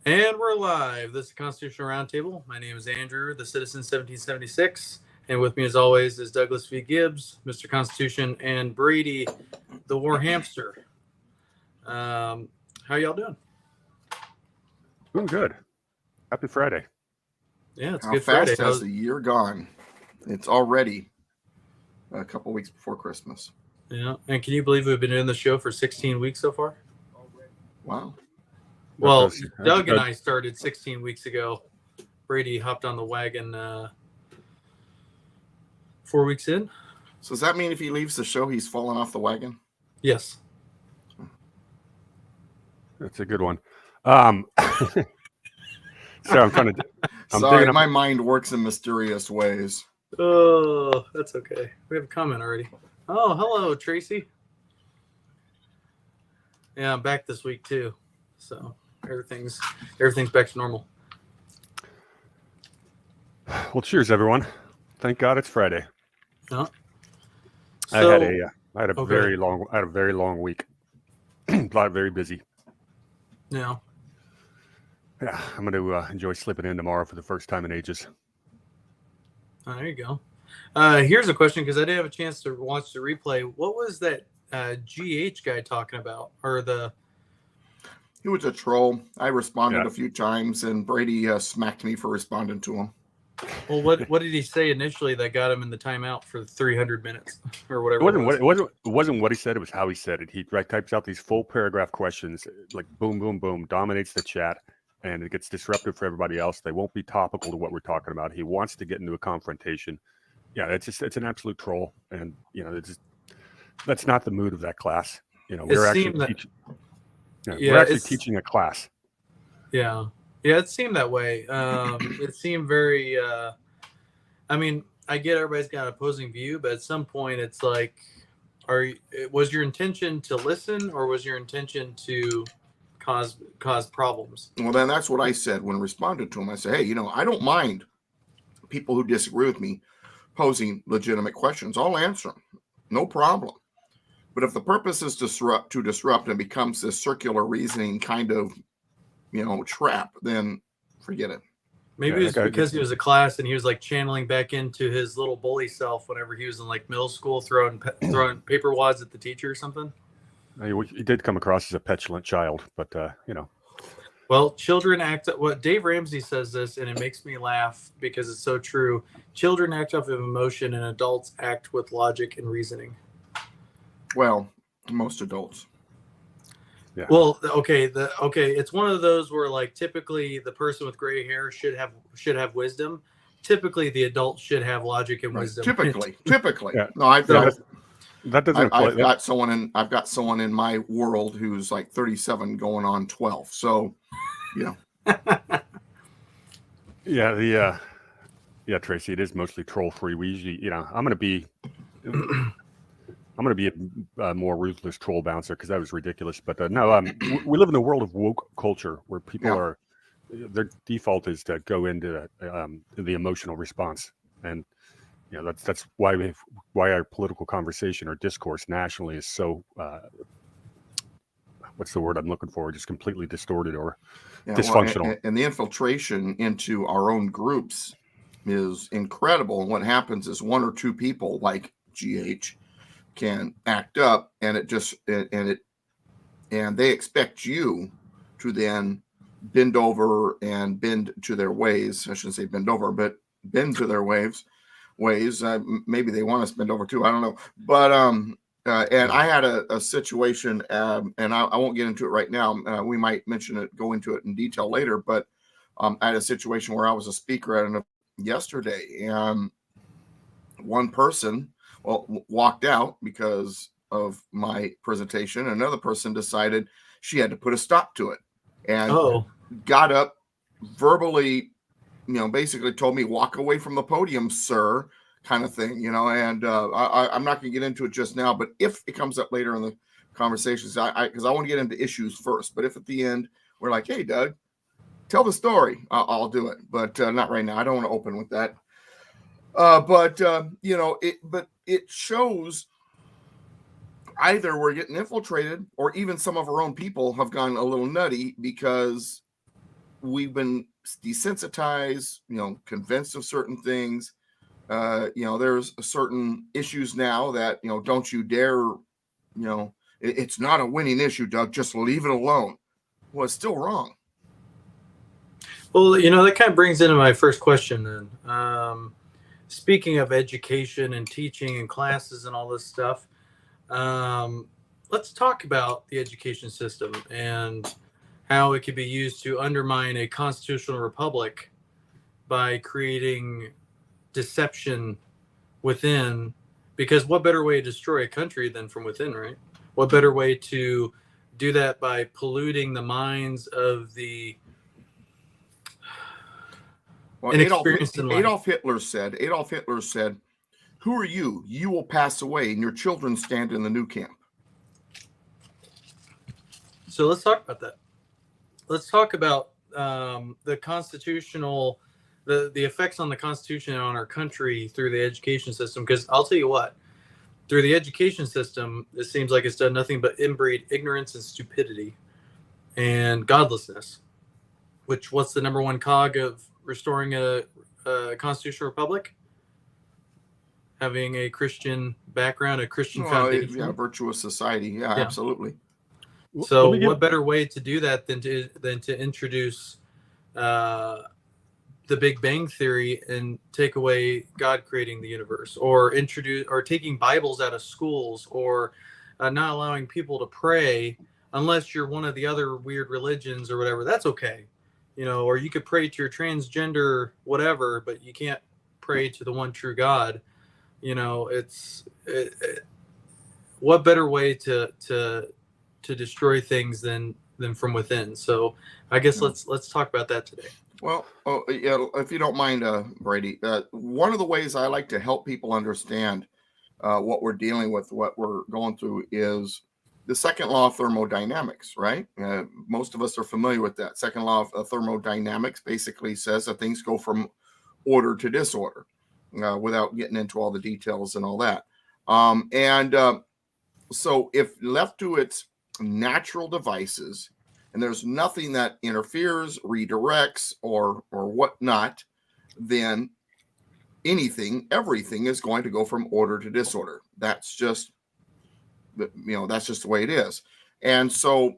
And we're live. This is Constitutional Roundtable. My name is Andrew, the Citizen 1776. And with me, as always, is Douglas V. Gibbs, Mr. Constitution, and Brady, the War Hamster. How y'all doing? Doing good. Happy Friday. Yeah, it's How Good fast Friday. has the year gone? It's already a couple weeks before Christmas. Yeah, and can you believe we've been doing the show for 16 weeks so far? Wow. Well, Doug and I started 16 weeks ago. Brady hopped on the wagon 4 weeks in. So does that mean if he leaves the show, he's fallen off the wagon? Yes. That's a good one. So I'm trying to. Sorry, my mind works in mysterious ways. Oh, that's okay. We have a comment already. Oh, hello, Tracy. Yeah, I'm back this week too. So everything's back to normal. Well, cheers, everyone. Thank God it's Friday. Yeah. I had a very long week. Very busy. Yeah. Yeah, I'm going to enjoy slipping in tomorrow for the first time in ages. Oh, there you go. Here's a question, because I did have a chance to watch the replay. What was that GH guy talking about? He was a troll. I responded a few times, and Brady smacked me for responding to him. Well, what did he say initially that got him in the timeout for 300 minutes or whatever? It wasn't what he said. It was how he said it. He types out these full paragraph questions, like boom, boom, boom, dominates the chat, and it gets disruptive for everybody else. They won't be topical to what we're talking about. He wants to get into a confrontation. Yeah, it's an absolute troll, and that's not the mood of that class. We're actually teaching a class. Yeah, it seemed that way. It seemed very. I mean, I get everybody's got an opposing view, but at some point, it's like, was your intention to listen, or was your intention to cause problems? Well, then that's what I said when I responded to him. I said, hey, I don't mind people who disagree with me posing legitimate questions. I'll answer them, no problem. But if the purpose is to disrupt and becomes this circular reasoning kind of, trap, then forget it. Maybe it was because he was a class and he was like channeling back into his little bully self whenever he was in like middle school, throwing paper wads at the teacher or something. He did come across as a petulant child, but Well, children act. What Dave Ramsey says this, and it makes me laugh because it's so true. Children act off of emotion, and adults act with logic and reasoning. Well, most adults. Yeah. Well, okay. It's one of those where, like, typically the person with gray hair should have wisdom. Typically, the adult should have logic and wisdom. Typically. Yeah. No, I've got someone in my world who's like 37 going on 12. So, Yeah, Tracy, it is mostly troll free. We usually, I'm going to be a more ruthless troll bouncer because that was ridiculous. But no, we live in a world of woke culture where people their default is to go into the emotional response, and that's why our political conversation or discourse nationally is so what's the word I'm looking for? Just completely distorted or dysfunctional. Well, and the infiltration into our own groups is incredible. And what happens is one or two people like GH can act up, and they expect you to then bend over and bend to their ways. I shouldn't say bend over, but bend to their ways. Maybe they want us to bend over too. I don't know. But and I had a situation, and I won't get into it right now. We might go into it in detail later. But I had a situation where I was a speaker at an event yesterday, and one person walked out because of my presentation. Another person decided she had to put a stop to it, and got up verbally, basically told me, walk away from the podium, sir, kind of thing, and I'm not going to get into it just now, but if it comes up later in the conversations, because I want to get into issues first, but if at the end we're like, hey, Doug, tell the story, I'll do it, but not right now. I don't want to open with that. But it shows either we're getting infiltrated or even some of our own people have gone a little nutty because we've been desensitized, convinced of certain things. There's certain issues now that, don't you dare, it's not a winning issue, Doug, just leave it alone. Well, it's still wrong. Well, that kind of brings into my first question then. Speaking of education and teaching and classes and all this stuff, let's talk about the education system and how it could be used to undermine a constitutional republic by creating deception within. Because what better way to destroy a country than from within, right? What better way to do that by polluting the minds of the inexperienced in life? Adolf Hitler said, "Who are you? You will pass away, and your children stand in the new camp." So let's talk about that. Let's talk about the constitutional, the effects on the Constitution and on our country through the education system. Because I'll tell you what, through the education system, it seems like it's done nothing but inbreed ignorance and stupidity and godlessness. What's the number one cog of restoring a constitutional republic? Having a Christian background, a Christian foundation. Yeah, virtuous society. Yeah, absolutely. So what better way to do that than to introduce the Big Bang Theory and take away God creating the universe, or taking Bibles out of schools, or not allowing people to pray unless you're one of the other weird religions or whatever. That's okay, or you could pray to your transgender whatever, but you can't pray to the one true God. What better way to destroy things than from within? So I guess let's talk about that today. Well, if you don't mind, Brady, one of the ways I like to help people understand what we're dealing with, what we're going through, is the second law of thermodynamics, right? Most of us are familiar with that. Second law of thermodynamics basically says that things go from order to disorder, without getting into all the details and all that. So if left to its natural devices, and there's nothing that interferes, redirects, or whatnot, then everything is going to go from order to disorder. That's just the way it is. And so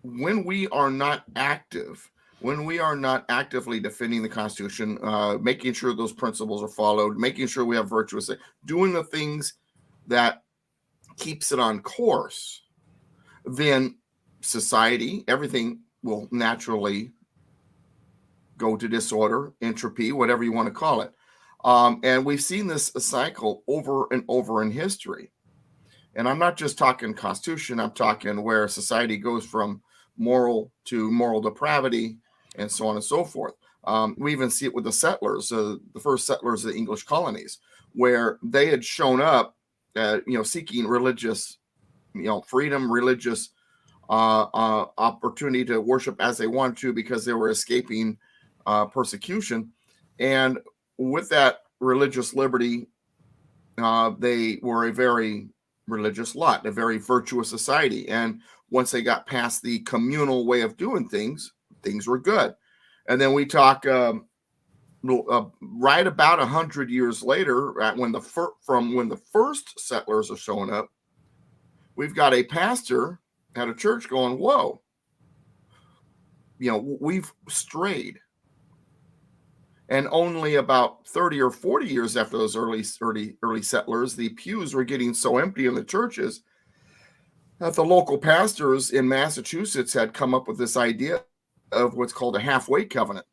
when we are not active, when we are not actively defending the Constitution, making sure those principles are followed, making sure we have virtuous, doing the things that keeps it on course, then society, everything will naturally go to disorder, entropy, whatever you want to call it. And we've seen this cycle over and over in history. And I'm not just talking Constitution, I'm talking where society goes from moral to moral depravity and so on and so forth. We even see it with the settlers, the first settlers of the English colonies, where they had shown up, seeking religious, freedom, religious opportunity to worship as they wanted to because they were escaping persecution. And with that religious liberty, they were a very religious lot, a very virtuous society. And once they got past the communal way of doing things, things were good. And then we talk right about 100 years later, when the first settlers are showing up, we've got a pastor at a church going, whoa, we've strayed. And only about 30 or 40 years after those early settlers, the pews were getting so empty in the churches that the local pastors in Massachusetts had come up with this idea of what's called a halfway covenant.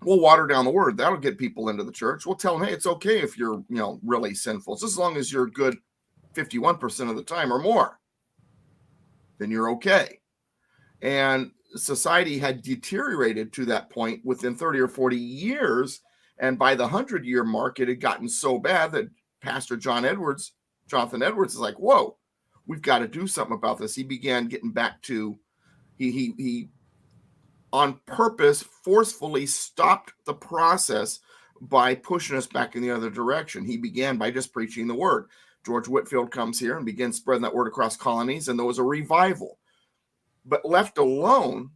We'll water down the word. That'll get people into the church. We'll tell them, hey, it's okay if you're, really sinful. It's as long as you're good 51% of the time or more, then you're okay. And society had deteriorated to that point within 30 or 40 years. And by the 100-year mark, it had gotten so bad that Pastor Jonathan Edwards is like, whoa, we've got to do something about this. He began getting back to, he on purpose forcefully stopped the process by pushing us back in the other direction. He began by just preaching the word. George Whitefield comes here and begins spreading that word across colonies, and there was a revival. But left alone,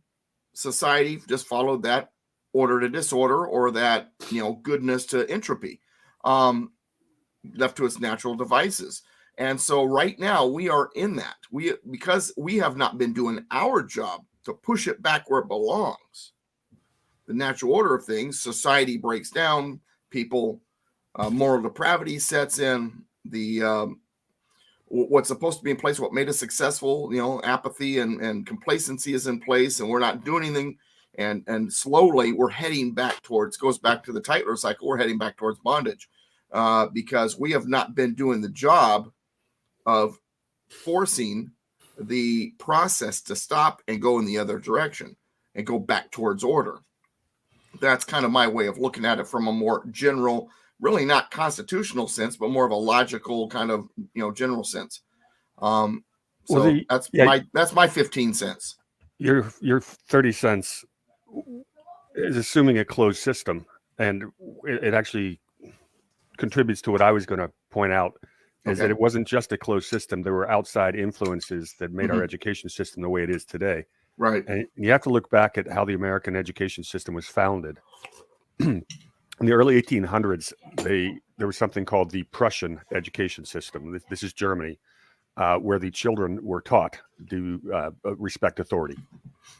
society just followed that order to disorder, or that, goodness to entropy, left to its natural devices. And so right now we are in that. Because we have not been doing our job to push it back where it belongs. The natural order of things, society breaks down, people, moral depravity sets in, the what's supposed to be in place, what made us successful, apathy and complacency is in place, and we're not doing anything. And slowly we're heading back towards, goes back to the Tytler cycle, we're heading back towards bondage, because we have not been doing the job of forcing the process to stop and go in the other direction and go back towards order. That's kind of my way of looking at it from a more general, really not constitutional sense, but more of a logical kind of, general sense. That's my 15 cents. Your 30 cents is assuming a closed system, and it actually contributes to what I was going to point out, is that it wasn't just a closed system. There were outside influences that made our education system the way it is today. Right. And you have to look back at how the American education system was founded. In the early 1800s, there was something called the Prussian education system. This is Germany, where the children were taught to respect authority.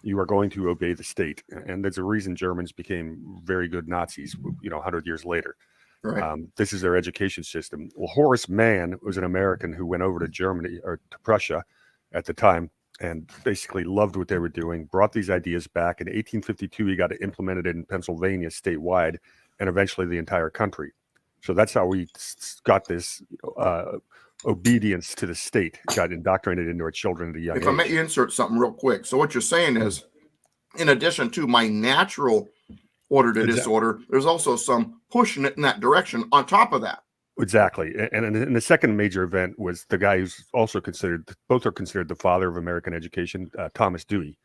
You are going to obey the state. And there's a reason Germans became very good Nazis, 100 years later. Right. This is their education system. Well, Horace Mann was an American who went over to Germany, or to Prussia at the time, and basically loved what they were doing, brought these ideas back. In 1852, he got it implemented in Pennsylvania statewide, and eventually the entire country. So that's how we got this obedience to the state, got indoctrinated into our children at a young age. If I may insert something real quick. So what you're saying is, in addition to my natural order to disorder, there's also some pushing it in that direction on top of that. Exactly. And the second major event was the guy who's also both are considered the father of American education, Thomas Dewey.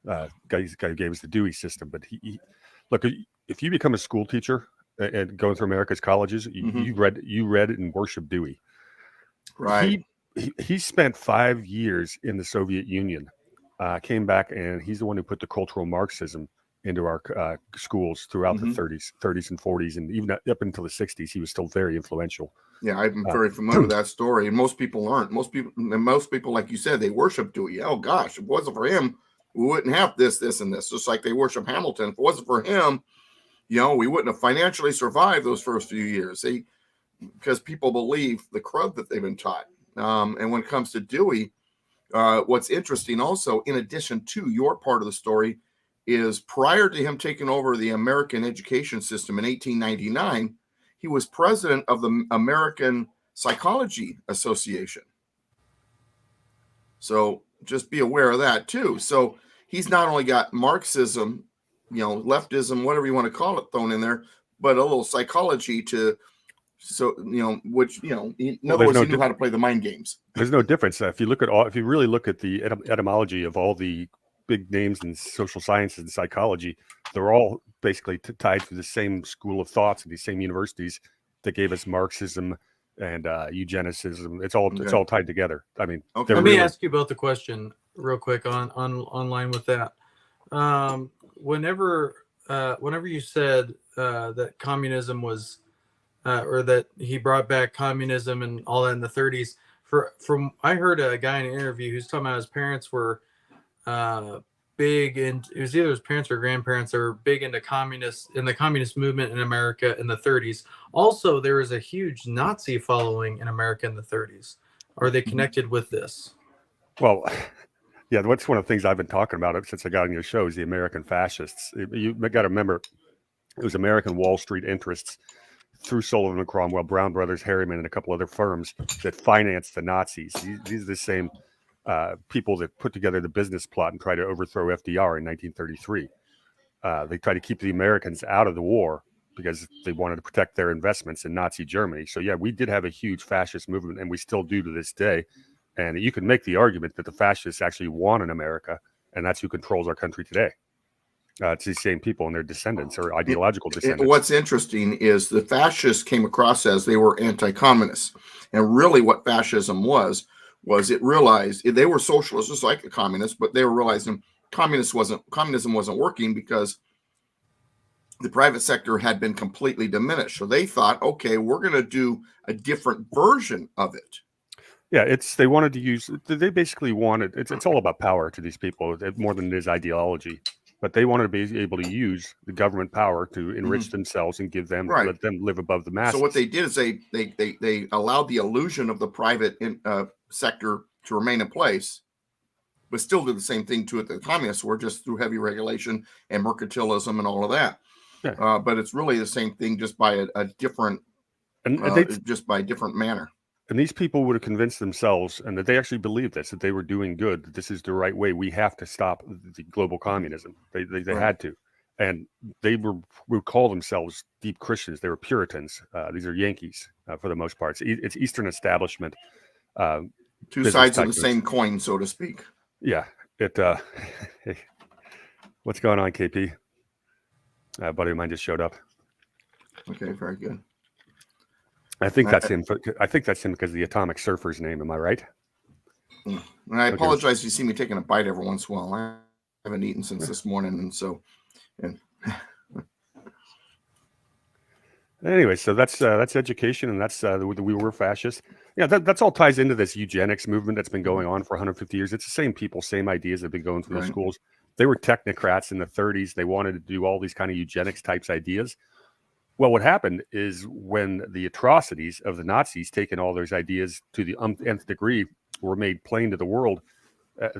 Guy who gave us the Dewey system. But he look, if you become a school teacher and going through America's colleges, you read and worship Dewey. Right. He spent 5 years in the Soviet Union, came back, and he's the one who put the cultural Marxism into our schools throughout the 30s and 40s, and even up until the 60s. He was still very influential. Yeah, I'm very familiar with that story, and most people aren't. Most people, like you said, they worship Dewey. Oh gosh, if it wasn't for him, we wouldn't have this, and this. Just like they worship Hamilton. If it wasn't for him, we wouldn't have financially survived those first few years. Because people believe the crud that they've been taught. And when it comes to Dewey, what's interesting also, in addition to your part of the story, is prior to him taking over the American education system in 1899, he was president of the American Psychology Association. So just be aware of that too. So he's not only got Marxism, leftism, whatever you want to call it, thrown in there, but a little psychology to, which, in other words, he knew how to play the mind games. There's no difference. If you really look at the etymology of all the big names in social sciences and psychology, they're all basically tied to the same school of thoughts and these same universities that gave us Marxism and eugenicism. It's all tied together. I mean, let me ask you both the question real quick online with that. Whenever you said that communism was, or that he brought back communism and all that in the 30s, from I heard a guy in an interview who's talking about his parents were big, and it was either his parents or grandparents that were big into the communist movement in America in the 30s. Also, there was a huge Nazi following in America in the 30s. Are they connected with this? Well, yeah, that's one of the things I've been talking about since I got on your show is the American fascists. You got to remember, it was American Wall Street interests through Sullivan and Cromwell, Brown Brothers, Harriman, and a couple other firms that financed the Nazis. These are the same people that put together the business plot and tried to overthrow FDR in 1933. They tried to keep the Americans out of the war because they wanted to protect their investments in Nazi Germany. So yeah, we did have a huge fascist movement, and we still do to this day. And you can make the argument that the fascists actually won in America, and that's who controls our country today. It's these same people and their descendants or ideological descendants. What's interesting is the fascists came across as they were anti-communists. And really what fascism was it realized they were socialists just like the communists, but they were realizing communism wasn't working because the private sector had been completely diminished. So they thought, okay, we're going to do a different version of it. Yeah, they wanted to use. They basically wanted. It's all about power to these people more than it is ideology. But they wanted to be able to use the government power to enrich themselves and let them live above the masses. So what they did is they allowed the illusion of the private sector to remain in place, but still did the same thing to it that the communists were, just through heavy regulation and mercantilism and all of that. Yeah. But it's really the same thing, just by a different, just by a different manner. And these people would have convinced themselves, and that they actually believed this, that they were doing good, that this is the right way. We have to stop the global communism. They had to. And they would call themselves deep Christians. They were Puritans. These are Yankees for the most part. It's Eastern establishment. Two sides of the same coin, so to speak. Yeah. Hey, what's going on, KP? A buddy of mine just showed up. Okay, very good. I think that's him. I think that's him because of the Atomic Surfer's name. Am I right? And I apologize if you see me taking a bite every once in a while. I haven't eaten since this morning, and so. Anyway, so that's education, and that's we were fascist. Yeah, that's all ties into this eugenics movement that's been going on for 150 years. It's the same people, same ideas that have been going through those schools. They were technocrats in the 30s. They wanted to do all these kind of eugenics types ideas. Well, what happened is when the atrocities of the Nazis, taking all those ideas to the nth degree, were made plain to the world,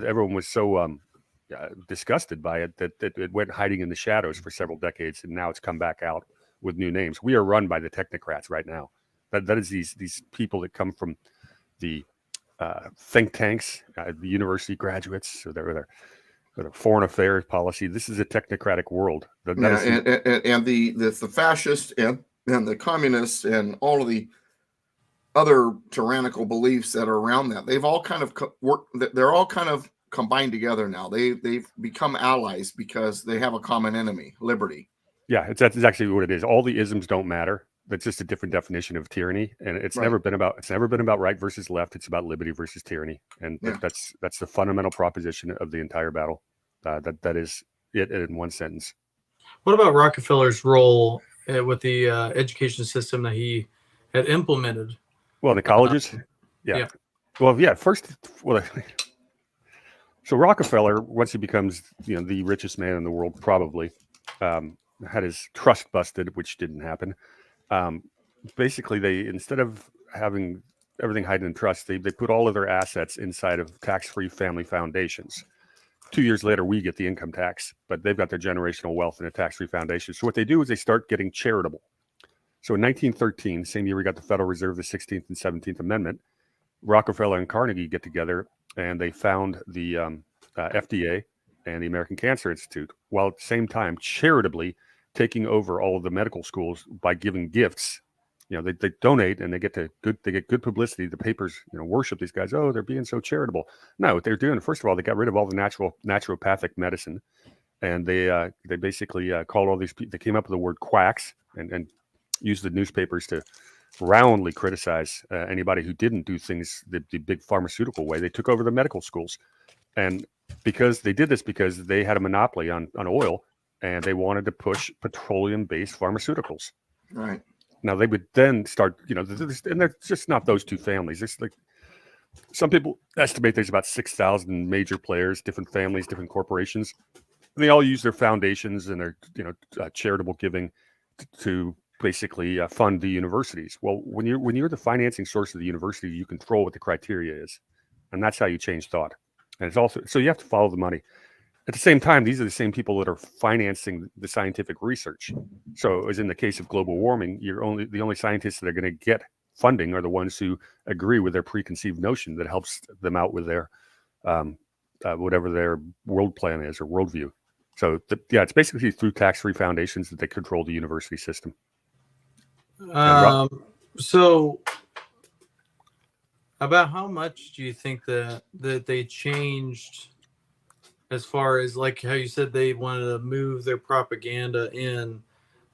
everyone was so disgusted by it that it went hiding in the shadows for several decades, and now it's come back out with new names. We are run by the technocrats right now. That is these people that come from the think tanks, the university graduates, so they're foreign affairs policy. This is a technocratic world. And the fascists and the communists and all of the other tyrannical beliefs that are around that, they've all kind of they're all kind of combined together now. They've become allies because they have a common enemy, liberty. Yeah, that's exactly what it is. All the isms don't matter. That's just a different definition of tyranny, and it's never been about right versus left. It's about liberty versus tyranny, and that's the fundamental proposition of the entire battle. That is it in one sentence. What about Rockefeller's role with the education system that he had implemented? Well, the colleges, yeah. Well, yeah. So Rockefeller, once he becomes the richest man in the world, probably had his trust busted, which didn't happen. Basically, they, instead of having everything hidden in trust, they put all of their assets inside of tax-free family foundations. 2 years later, we get the income tax, but they've got their generational wealth in a tax-free foundation. So what they do is they start getting charitable. So in 1913, same year we got the Federal Reserve, the 16th and 17th Amendment, Rockefeller and Carnegie get together and they found the FDA and the American Cancer Institute, while at the same time charitably taking over all of the medical schools by giving gifts. They donate and they get good publicity. The papers, worship these guys. Oh, they're being so charitable. No, what they're doing, first of all, they got rid of all the naturopathic medicine, and they basically called all these people. They came up with the word quacks and used the newspapers to roundly criticize anybody who didn't do things the big pharmaceutical way. They took over the medical schools, and because they did this, because they had a monopoly on oil, and they wanted to push petroleum-based pharmaceuticals. Right. Now they would then start, and they're just not those two families. There's some people estimate there's about 6,000 major players, different families, different corporations. And they all use their foundations and their, charitable giving to basically fund the universities. Well, when you're the financing source of the university, you control what the criteria is, and that's how you change thought. And it's also, so you have to follow the money. At the same time, these are the same people that are financing the scientific research. So as in the case of global warming, the only scientists that are going to get funding are the ones who agree with their preconceived notion that helps them out with their whatever their world plan is or worldview. So it's basically through tax-free foundations that they control the university system. So about how much do you think that they changed, as far as like how you said they wanted to move their propaganda in?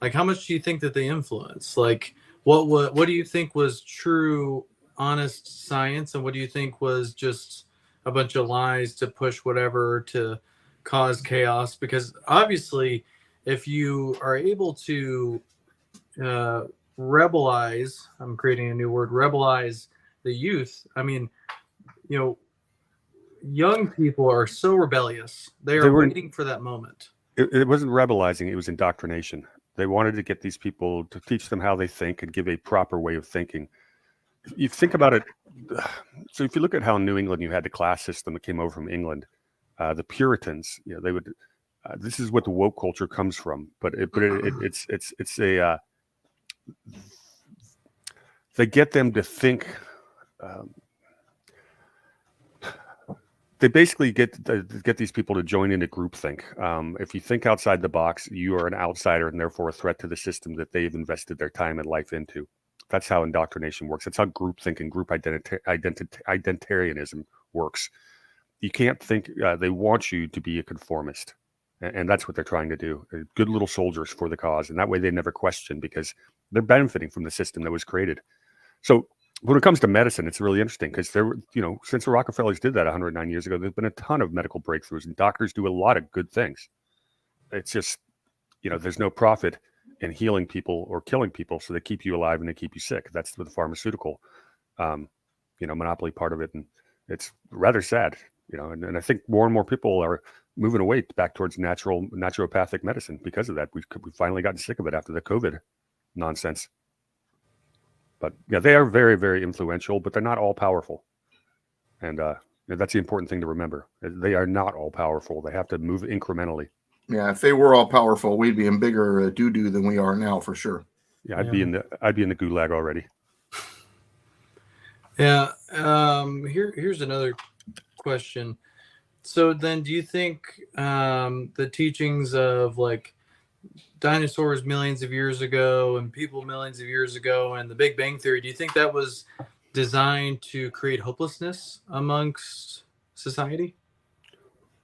Like, how much do you think that they influenced? Like, what do you think was true, honest science, and what do you think was just a bunch of lies to push whatever to cause chaos, because obviously if you are able to rebelize, I'm creating a new word, rebelize the youth. I mean, you know, young people are so rebellious. They They are were. waiting for that moment. It wasn't rebelizing; it was indoctrination. They wanted to get these people to teach them how they think and give a proper way of thinking. You think about it. So if you look at how in New England you had the class system that came over from England, the Puritans, you know, they would. This is what the woke culture comes from, but it's a they get them to think. Um, they basically get these people to join into groupthink. If you think outside the box, you are an outsider and therefore a threat to the system that they've invested their time and life into. That's how indoctrination works. That's how groupthink and group identitarianism works. You can't think. They want you to be a conformist, and that's what they're trying to do. They're good little soldiers for the cause, and that way they never question because they're benefiting from the system that was created. So when it comes to medicine, it's really interesting because since the Rockefellers did that 109 years ago, there's been a ton of medical breakthroughs, and doctors do a lot of good things. It's just, there's no profit in healing people or killing people, so they keep you alive and they keep you sick. That's the pharmaceutical, monopoly part of it, and it's rather sad. And I think more and more people are moving away back towards naturopathic medicine because of that. We've finally gotten sick of it after the COVID nonsense. But yeah, they are very, very influential, but they're not all powerful. And that's the important thing to remember. They are not all powerful. They have to move incrementally. Yeah, if they were all powerful, we'd be in bigger doo-doo than we are now, for sure. Yeah, I'd be in the gulag already. Yeah. Here's another question. So then, do you think the teachings of like dinosaurs millions of years ago and people millions of years ago and the Big Bang Theory, do you think that was designed to create hopelessness amongst society?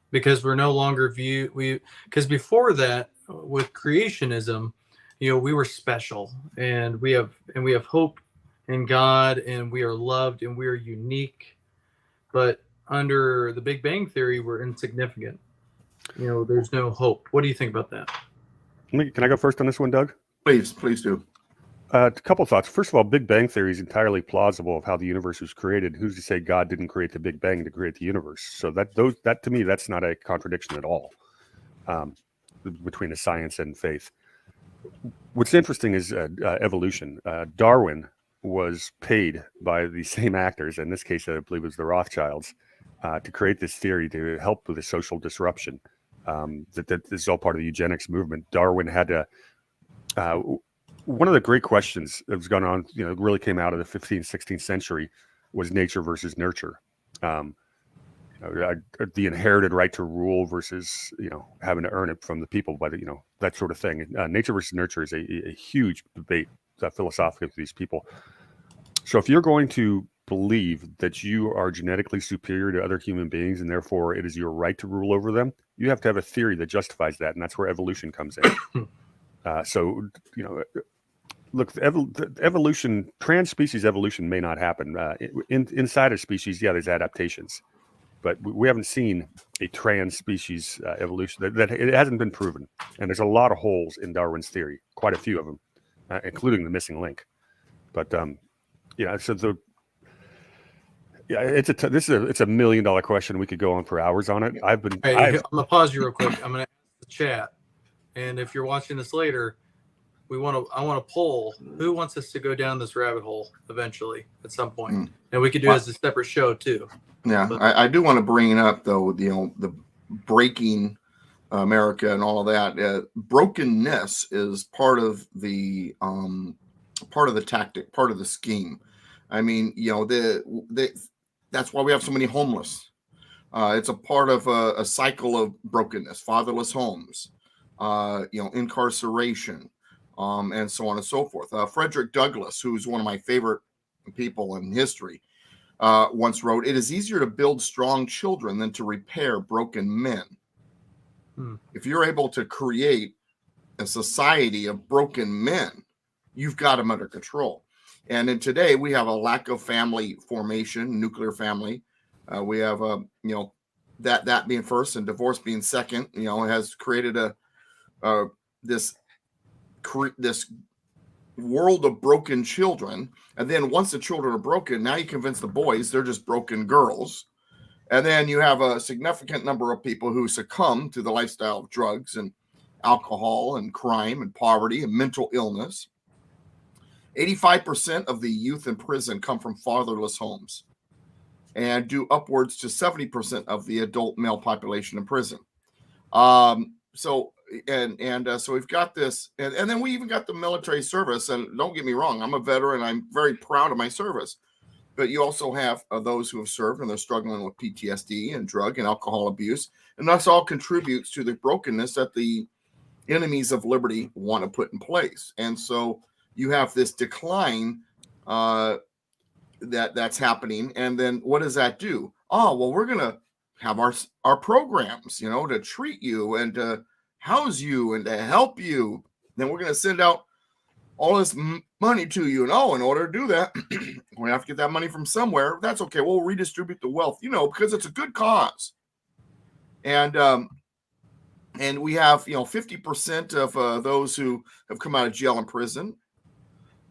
Because we're no longer because before that, with creationism, we were special, and we have hope in God, and we are loved, and we are unique. But under the Big Bang Theory, we're insignificant. There's no hope. What do you think about that? Can I go first on this one, Doug? Please do. A couple of thoughts. First of all, Big Bang Theory is entirely plausible of how the universe was created. Who's to say God didn't create the Big Bang to create the universe? So that to me, that's not a contradiction at all between the science and faith. What's interesting is evolution. Darwin was paid by the same actors, in this case, I believe it was the Rothschilds, to create this theory to help with the social disruption. That this is all part of the eugenics movement. Darwin had to. One of the great questions that was going on, really came out of the 15th, 16th century was nature versus nurture. The inherited right to rule versus, having to earn it from the people by that sort of thing. Nature versus nurture is a huge debate philosophically with these people. So if you're going to believe that you are genetically superior to other human beings and therefore it is your right to rule over them, you have to have a theory that justifies that. And that's where evolution comes in. Look, evolution, trans-species evolution may not happen. Inside a species, there's adaptations. But we haven't seen a trans-species evolution. That it hasn't been proven. And there's a lot of holes in Darwin's theory, quite a few of them, including the missing link. But, it's a $1 million question. We could go on for hours on it. I'm going to pause you real quick. I'm going to ask the chat. And if you're watching this later, I want to poll who wants us to go down this rabbit hole eventually at some point. And we could do it as a separate show too. Yeah, I do want to bring up though, the breaking America and all of that. Brokenness is part of the tactic, part of the scheme. I mean, that's why we have so many homeless. It's a part of a cycle of brokenness, fatherless homes, incarceration, and so on and so forth. Frederick Douglass, who's one of my favorite people in history, once wrote, "It is easier to build strong children than to repair broken men." If you're able to create a society of broken men, you've got them under control. And in today, we have a lack of family formation, nuclear family. We have that being first and divorce being second, has created this world of broken children. And then once the children are broken, now you convince the boys they're just broken girls. And then you have a significant number of people who succumb to the lifestyle of drugs and alcohol and crime and poverty and mental illness. 85% of the youth in prison come from fatherless homes, and do upwards to 70% of the adult male population in prison. So we've got this, and then we even got the military service. And don't get me wrong, I'm a veteran. I'm very proud of my service. But you also have those who have served and they're struggling with PTSD and drug and alcohol abuse. And that's all contributes to the brokenness that the enemies of liberty want to put in place. And so you have this decline that's happening. And then what does that do? Oh, well, we're going to have our programs, to treat you and to house you and to help you. Then we're going to send out all this money to you. And in order to do that, we have to get that money from somewhere. That's okay. We'll redistribute the wealth, because it's a good cause. And we have, 50% of those who have come out of jail and prison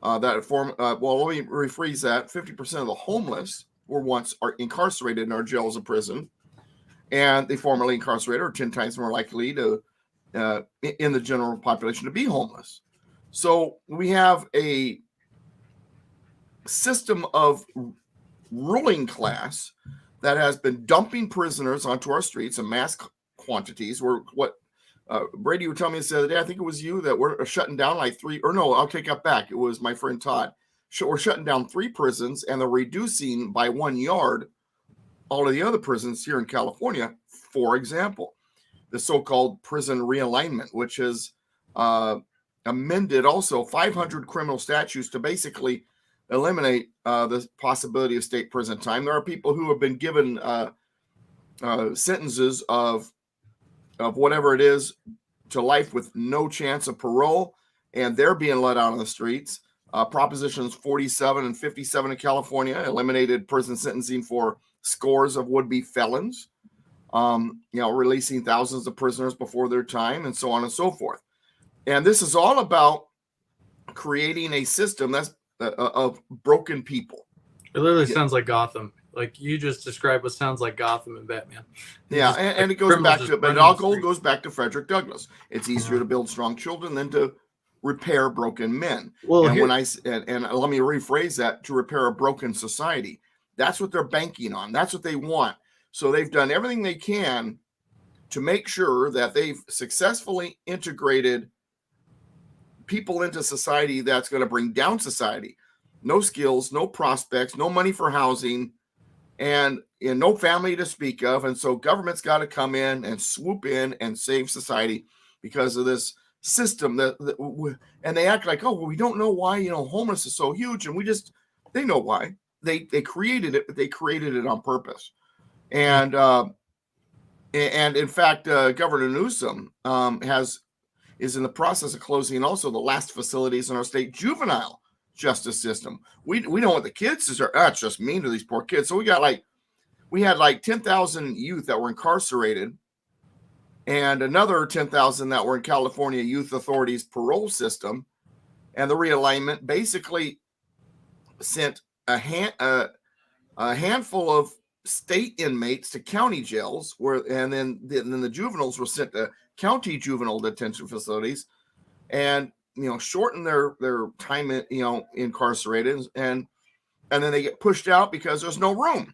let me rephrase that. 50% of the homeless were once incarcerated in our jails and prison, and the formerly incarcerated are 10 times more likely to, in the general population, to be homeless. So we have a system of ruling class that has been dumping prisoners onto our streets in mass quantities. Brady would tell me this the other day, I think it was you, that we're shutting down I'll take that back. It was my friend Todd. We're shutting down 3 prisons, and they're reducing by 1 yard all of the other prisons here in California. For example, the so-called prison realignment, which is amended also 500 criminal statutes to basically eliminate the possibility of state prison time. There are people who have been given sentences of whatever it is to life with no chance of parole, and they're being let out on the streets. Propositions 47 and 57 in California eliminated prison sentencing for scores of would-be felons, releasing thousands of prisoners before their time, and so on and so forth. And this is all about creating a system that's of broken people. It literally sounds like Gotham. Like you just described what sounds like Gotham and Batman. Yeah, and it goes back to, but it all goes back to Frederick Douglass. It's easier to build strong children than to repair broken men. Well, and let me rephrase that, to repair a broken society. That's what they're banking on. That's what they want. So they've done everything they can to make sure that they've successfully integrated people into society that's going to bring down society. No skills, no prospects, no money for housing, and no family to speak of. And so government's got to come in and swoop in and save society because of this system and they act like, oh, well, we don't know why, homeless is so huge. And they know why. They created it, but they created it on purpose. And in fact, Governor Newsom is in the process of closing also the last facilities in our state juvenile justice system. We don't want the kids to start, it's just mean to these poor kids. So we had 10,000 youth that were incarcerated, and another 10,000 that were in California Youth Authority's parole system. And the realignment basically sent a handful of state inmates to county jails, and then the juveniles were sent to county juvenile detention facilities, and shorten their time incarcerated, and then they get pushed out because there's no room.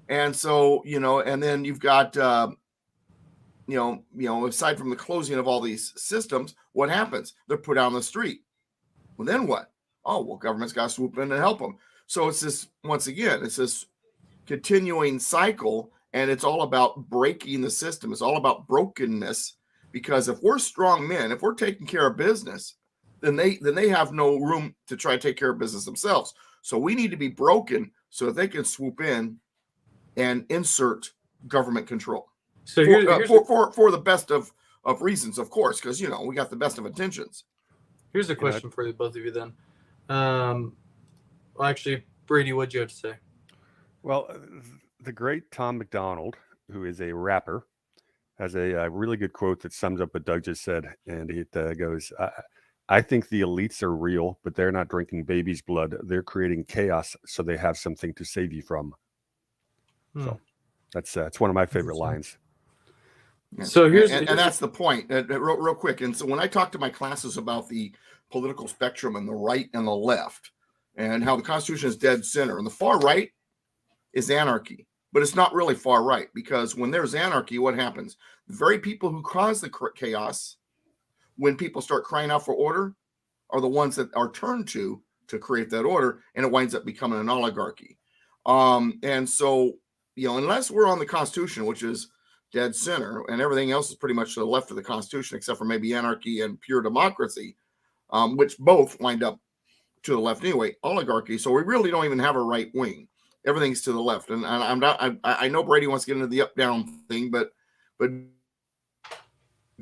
And so and then you've got aside from the closing of all these systems, what happens? They're put out on the street. Well, then what? Oh, well, government's got to swoop in and help them. So it's this, once again, it's this continuing cycle, and it's all about breaking the system. It's all about brokenness, because if we're strong men, if we're taking care of business, then they have no room to try to take care of business themselves. So we need to be broken so that they can swoop in and insert government control. So for the best of reasons, of course, because we got the best of intentions. Here's a question for the both of you then. Well, actually, Brady, what'd you have to say? Well, the great Tom McDonald who is a rapper, has a really good quote that sums up what Doug just said. And it goes, I think the elites are real, but they're not drinking baby's blood. They're creating chaos so they have something to save you from. So that's it's one of my favorite lines. Yeah. So and that's the point. Real quick. And so when I talk to my classes about the political spectrum and the right and the left, and how the Constitution is dead center, and the far right is anarchy, but it's not really far right, because when there's anarchy, what happens? The very people who cause the chaos, when people start crying out for order, are the ones that are turned to create that order, and it winds up becoming an oligarchy. And so, unless we're on the Constitution, which is dead center, and everything else is pretty much to the left of the Constitution, except for maybe anarchy and pure democracy, which both wind up to the left anyway, oligarchy. So we really don't even have a right wing. Everything's to the left. And I'm not. I know Brady wants to get into the up down thing, but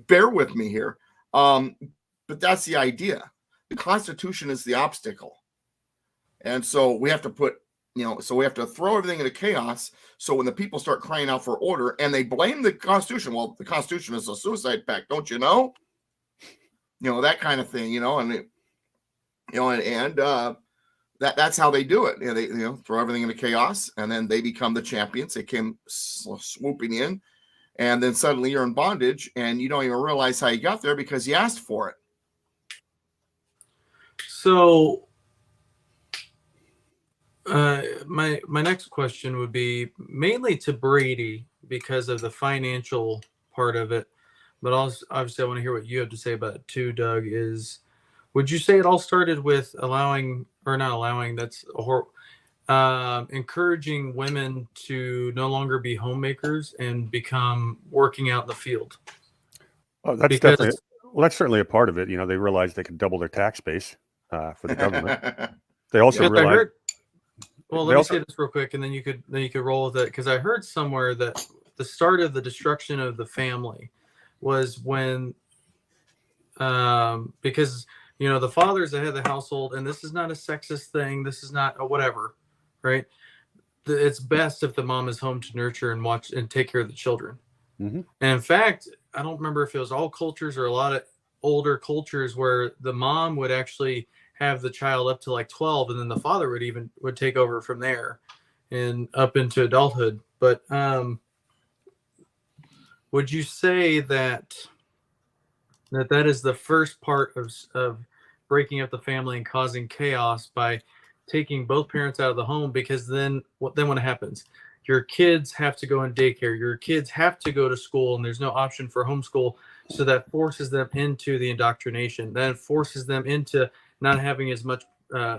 bear with me here. But that's the idea. The Constitution is the obstacle, and so we have to put. So we have to throw everything into chaos. So when the people start crying out for order and they blame the Constitution, well, the Constitution is a suicide pact, don't you know? That kind of thing, and that's how they do it. They throw everything into chaos, and then they become the champions. They came swooping in, and then suddenly you're in bondage, and you don't even realize how you got there because you asked for it. So my next question would be mainly to Brady because of the financial part of it, but also obviously I want to hear what you have to say about it too, Doug. Would you say it all started with encouraging women to no longer be homemakers and become working out in the field? Oh, that's certainly a part of it. They realized they could double their tax base for the government. They also realized. Let me say this real quick, and then you could roll with it, because I heard somewhere that the start of the destruction of the family was when, because the father's the head of the household, and this is not a sexist thing. This is not a whatever, right? It's best if the mom is home to nurture and watch and take care of the children. Mm-hmm. And in fact, I don't remember if it was all cultures or a lot of older cultures where the mom would actually have the child up to like 12, and then the father would take over from there and up into adulthood. But would you say that is the first part of breaking up the family and causing chaos by taking both parents out of the home? Because then what happens? Your kids have to go in daycare. Your kids have to go to school, and there's no option for homeschool. So that forces them into the indoctrination. That forces them into not having as much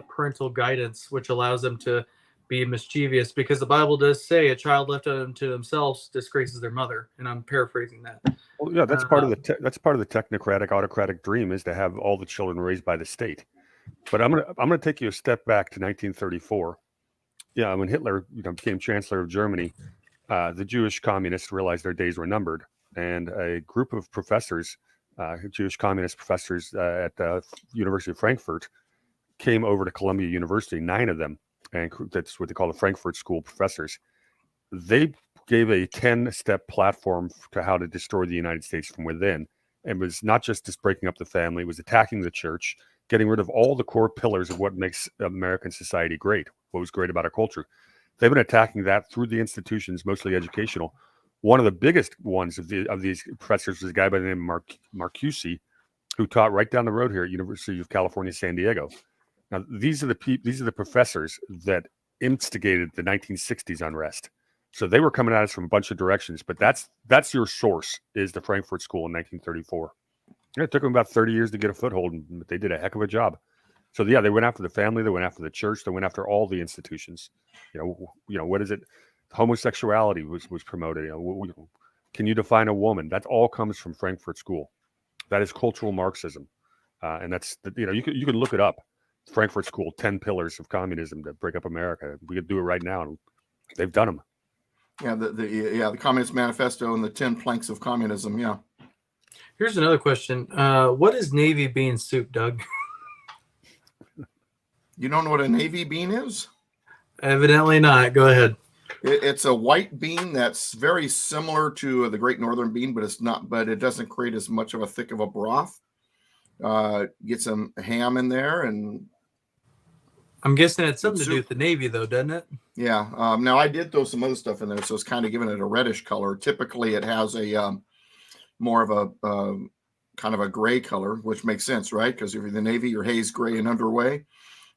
parental guidance, which allows them to be mischievous, because the Bible does say a child left unto themselves disgraces their mother. And I'm paraphrasing that. Well, yeah, that's part of the technocratic, autocratic dream, is to have all the children raised by the state. But I'm gonna take you a step back to 1934. Yeah, when Hitler became Chancellor of Germany, the Jewish communists realized their days were numbered, and a group of professors, Jewish communist professors at the University of Frankfurt, came over to Columbia University, 9 of them, and that's what they call the Frankfurt School professors. They gave a 10-step platform to how to destroy the United States from within. It was not just breaking up the family, it was attacking the church, getting rid of all the core pillars of what makes American society great, what was great about our culture. They've been attacking that through the institutions, mostly educational. One of the biggest ones of these professors was a guy by the name of Marcuse, who taught right down the road here at University of California, San Diego. Now, these are the professors that instigated the 1960s unrest. So they were coming at us from a bunch of directions, but that's your source, is the Frankfurt School in 1934. It took them about 30 years to get a foothold, but they did a heck of a job. So yeah, they went after the family, they went after the church, they went after all the institutions. What is it? Homosexuality was promoted. Can you define a woman? That all comes from Frankfurt School. That is cultural Marxism, and that's you can look it up. Frankfurt School, 10 pillars of communism to break up America. We could do it right now, and they've done them. Yeah, the Communist Manifesto and the 10 planks of communism. Yeah. Here's another question. What is navy bean soup, Doug? You don't know what a navy bean is? Evidently not. Go ahead. It's a white bean that's very similar to the Great Northern bean, but it's not. But it doesn't create as much of a thick of a broth. Get some ham in there, and I'm guessing it's something Good to do soup. with the Navy, though, doesn't it? yeah. Now I did throw some other stuff in there, so it's kind of giving it a reddish color. Typically, it has a more of a kind of a gray color, which makes sense, right? Because if you're the Navy, you're haze gray and underway.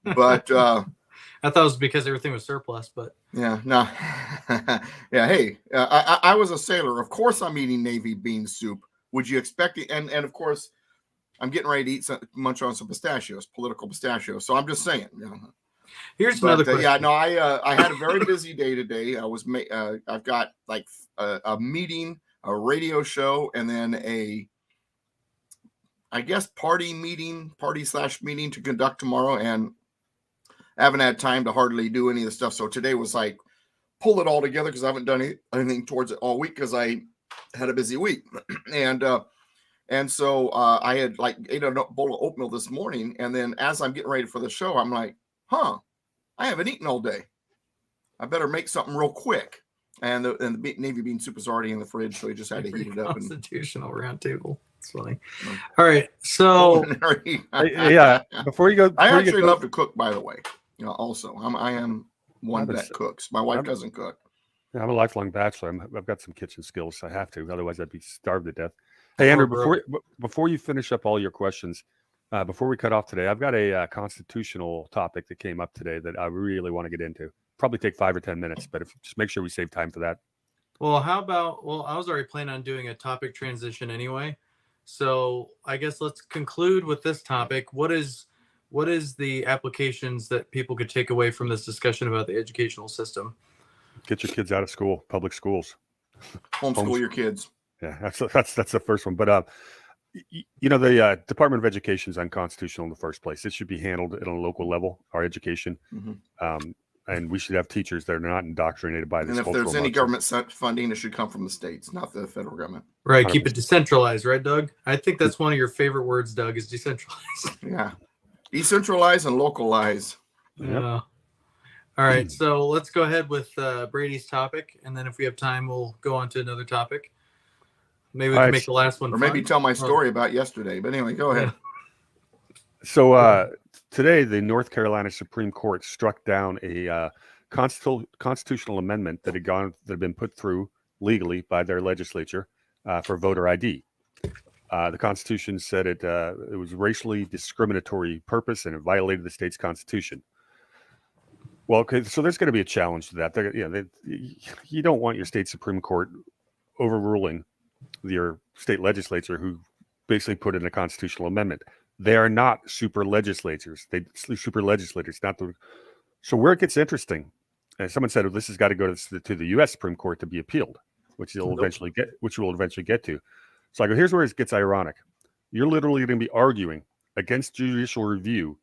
But I thought it was because everything was surplus, but yeah, no, yeah. Hey, I was a sailor. Of course, I'm eating Navy bean soup. Would you expect it? And of course, I'm getting ready to eat munch on some pistachios, political pistachios. So I'm just saying. You know. here's another question. Yeah, no, I had a very busy day today. I've got like a meeting, a radio show, and then I guess party meeting to conduct tomorrow, and I haven't had time to hardly do any of the stuff. So today was like pull it all together because I haven't done anything towards it all week because I had a busy week, and so I had like ate a bowl of oatmeal this morning, and then as I'm getting ready for the show, I'm like, I haven't eaten all day. I better make something real quick. And the Navy bean soup is already in the fridge, so he just had to heat it up. Constitutional roundtable. It's funny. All right, so yeah. Before you go, I actually love to cook, by the way. Also, I am one that cooks. My wife doesn't cook. I'm a lifelong bachelor. I've got some kitchen skills. I have to, otherwise I'd be starved to death. Hey, Andrew, before you finish up all your questions, before we cut off today, I've got a constitutional topic that came up today that I really want to get into. Probably take 5 or 10 minutes, but just make sure we save time for that. Well, how about? Well, I was already planning on doing a topic transition anyway, so I guess let's conclude with this topic. What is the applications that people could take away from this discussion about the educational system? Get your kids out of school, public schools. Homeschool your kids. Yeah, that's the first one. But the Department of Education is unconstitutional in the first place. It should be handled at a local level. Our education, and we should have teachers that are not indoctrinated by this. And if there's any government funding, it should come from the states, not the federal government. Right. 100%. Keep it decentralized, right, Doug? I think that's one of your favorite words, Doug, is decentralized. Yeah. Decentralize and localize. Yeah. All right. So let's go ahead with Brady's topic. And then if we have time, we'll go on to another topic. Maybe we can make the last one or fun. Maybe tell my story about yesterday. But anyway, go ahead. So today, the North Carolina Supreme Court struck down a constitutional amendment that had been put through legally by their legislature for voter ID. The Constitution said it was racially discriminatory purpose and it violated the state's constitution. Well, okay, so there's going to be a challenge to that. You don't want your state Supreme Court overruling your state legislature who basically put in a constitutional amendment. They are not super legislators. So where it gets interesting, and someone said, this has got to go to the U.S. Supreme Court to be appealed, which we'll eventually get to. So I go, here's where it gets ironic. You're literally going to be arguing against judicial review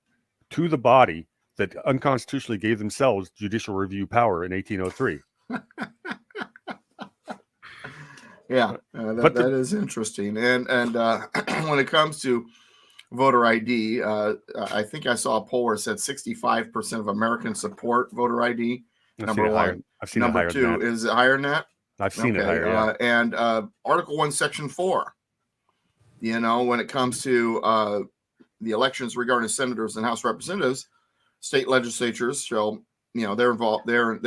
to the body that unconstitutionally gave themselves judicial review power in 1803. Yeah, that is interesting. And when it comes to voter ID, I think I saw a poll where it said 65% of Americans support voter ID. Number one. I've seen Number two, is it higher than that? I've seen it higher. Yeah. And Article 1, Section 4. When it comes to the elections regarding senators and House representatives, state legislatures shall, they're involved. They are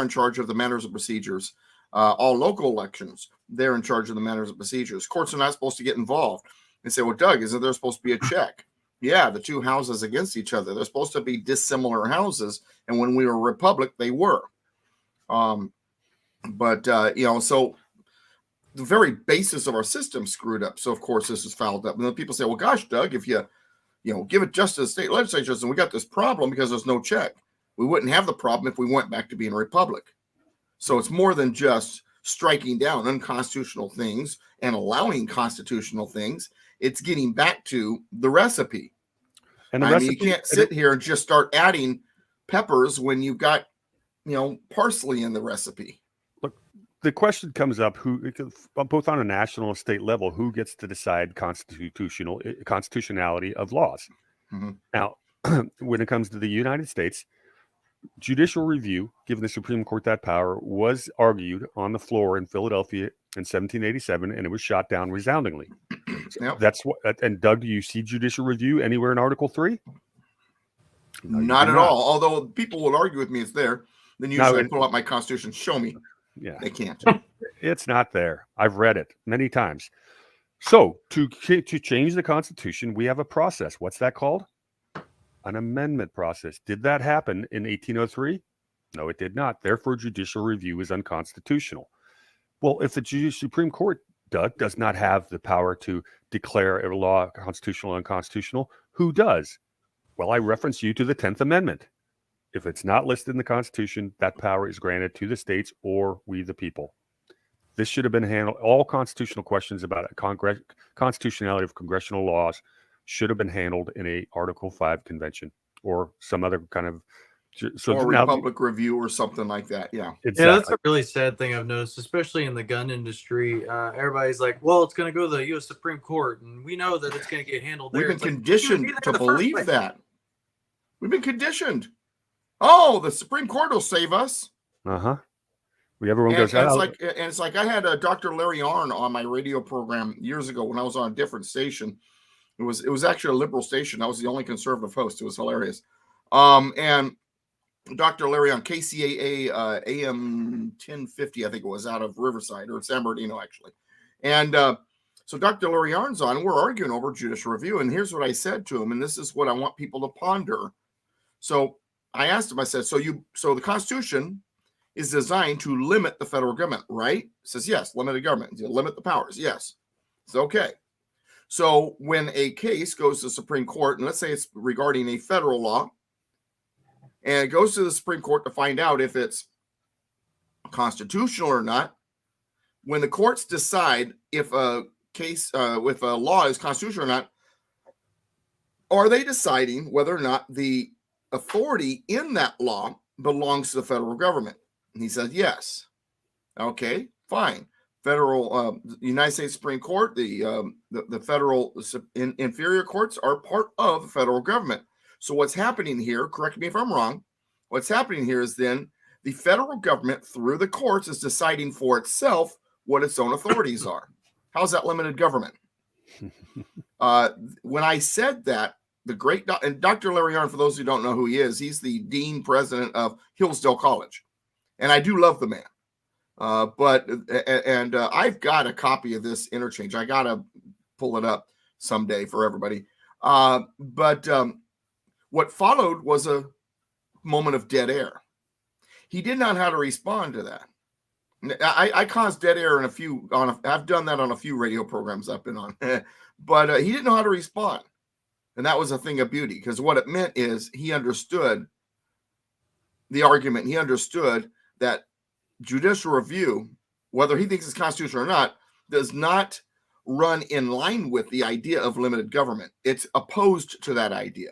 in charge of the manners and procedures. All local elections, they're in charge of the manners and procedures. Courts are not supposed to get involved. And say, well, Doug, isn't there supposed to be a check? Yeah, the two houses against each other. They're supposed to be dissimilar houses. And when we were a republic, they were. So the very basis of our system screwed up. So, of course, this is fouled up. And then people say, well, gosh, Doug, if you give it just to the state legislatures and we got this problem because there's no check, we wouldn't have the problem if we went back to being a republic. So it's more than just striking down unconstitutional things and allowing constitutional things. It's getting back to the recipe. And you can't sit here and just start adding peppers when you've got, parsley in the recipe. Look, the question comes up, both on a national and state level, who gets to decide constitutionality of laws? Mm-hmm. Now, when it comes to the United States, judicial review, giving the Supreme Court that power, was argued on the floor in Philadelphia in 1787, and it was shot down resoundingly. Yep. That's what. And Doug, do you see judicial review anywhere in Article 3? No, Not at all. Although people will argue with me it's there. Then usually I pull out my Constitution, show me. Yeah, they can't. It's not there. I've read it many times. So to change the Constitution, we have a process. What's that called? An amendment process. Did that happen in 1803? No, it did not. Therefore, judicial review is unconstitutional. Well, if the Supreme Court, Doug, does not have the power to declare a law constitutional or unconstitutional, who does? Well, I reference you to the 10th Amendment. If it's not listed in the Constitution, that power is granted to the states or we the people. This should have been handled. All constitutional questions about constitutionality of congressional laws should have been handled in a Article 5 convention or some other kind of. So or Republic review or something like that. Yeah. Exactly. Yeah, that's a really sad thing I've noticed, especially in the gun industry. Everybody's like, well, it's going to go to the U.S. Supreme Court, and we know that it's going to get handled there. We've been conditioned to believe that. We've been conditioned. Oh, the Supreme Court will save us. Uh-huh. Everyone goes, it's like I had Dr. Larry Arnn on my radio program years ago when I was on a different station. It was actually a liberal station. I was the only conservative host. It was hilarious. And Dr. Larry on KCAA AM 1050, I think it was, out of Riverside or San Bernardino, actually. And so Dr. Larry Arnn's on, and we're arguing over judicial review. And here's what I said to him, and this is what I want people to ponder. So I asked him, I said, so the Constitution is designed to limit the federal government, right? He says, yes, limited government. Limit the powers, yes. It's okay. So when a case goes to the Supreme Court, and let's say it's regarding a federal law, and it goes to the Supreme Court to find out if it's constitutional or not, when the courts decide if a case with a law is constitutional or not, are they deciding whether or not the authority in that law belongs to the federal government? And he said, yes. Okay, fine. Federal United States Supreme Court, the federal inferior courts are part of the federal government. So what's happening here, correct me if I'm wrong, what's happening here is then the federal government through the courts is deciding for itself what its own authorities are. How's that limited government? When I said that, the great and Dr. Larry Arnn, for those who don't know who he is, he's the dean president of Hillsdale College. And I do love the man. But I've got a copy of this interchange. I got to pull it up someday for everybody. But what followed was a moment of dead air. He did not know how to respond to that. I caused dead air in I've done that on a few radio programs I've been on, but he didn't know how to respond. And that was a thing of beauty, because what it meant is he understood the argument. He understood that judicial review, whether he thinks it's constitutional or not, does not run in line with the idea of limited government. It's opposed to that idea.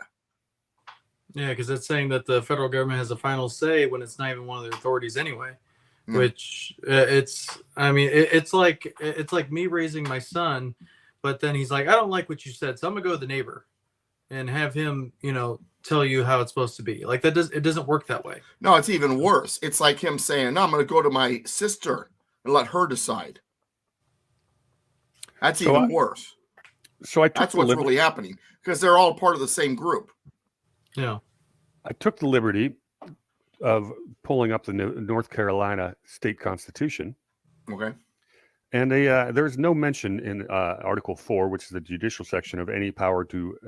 Yeah, because it's saying that the federal government has a final say when it's not even one of their authorities anyway. Yeah. Which it's like me raising my son, but then he's like, I don't like what you said, so I'm gonna go to the neighbor and have him, tell you how it's supposed to be. Like it doesn't work that way. No, it's even worse. It's like him saying, no, I'm going to go to my sister and let her decide. That's even worse. So that's what's really happening, because they're all part of the same group. Yeah. I took the liberty of pulling up the North Carolina state constitution. Okay. And there's no mention in Article 4, which is the judicial section, of any power to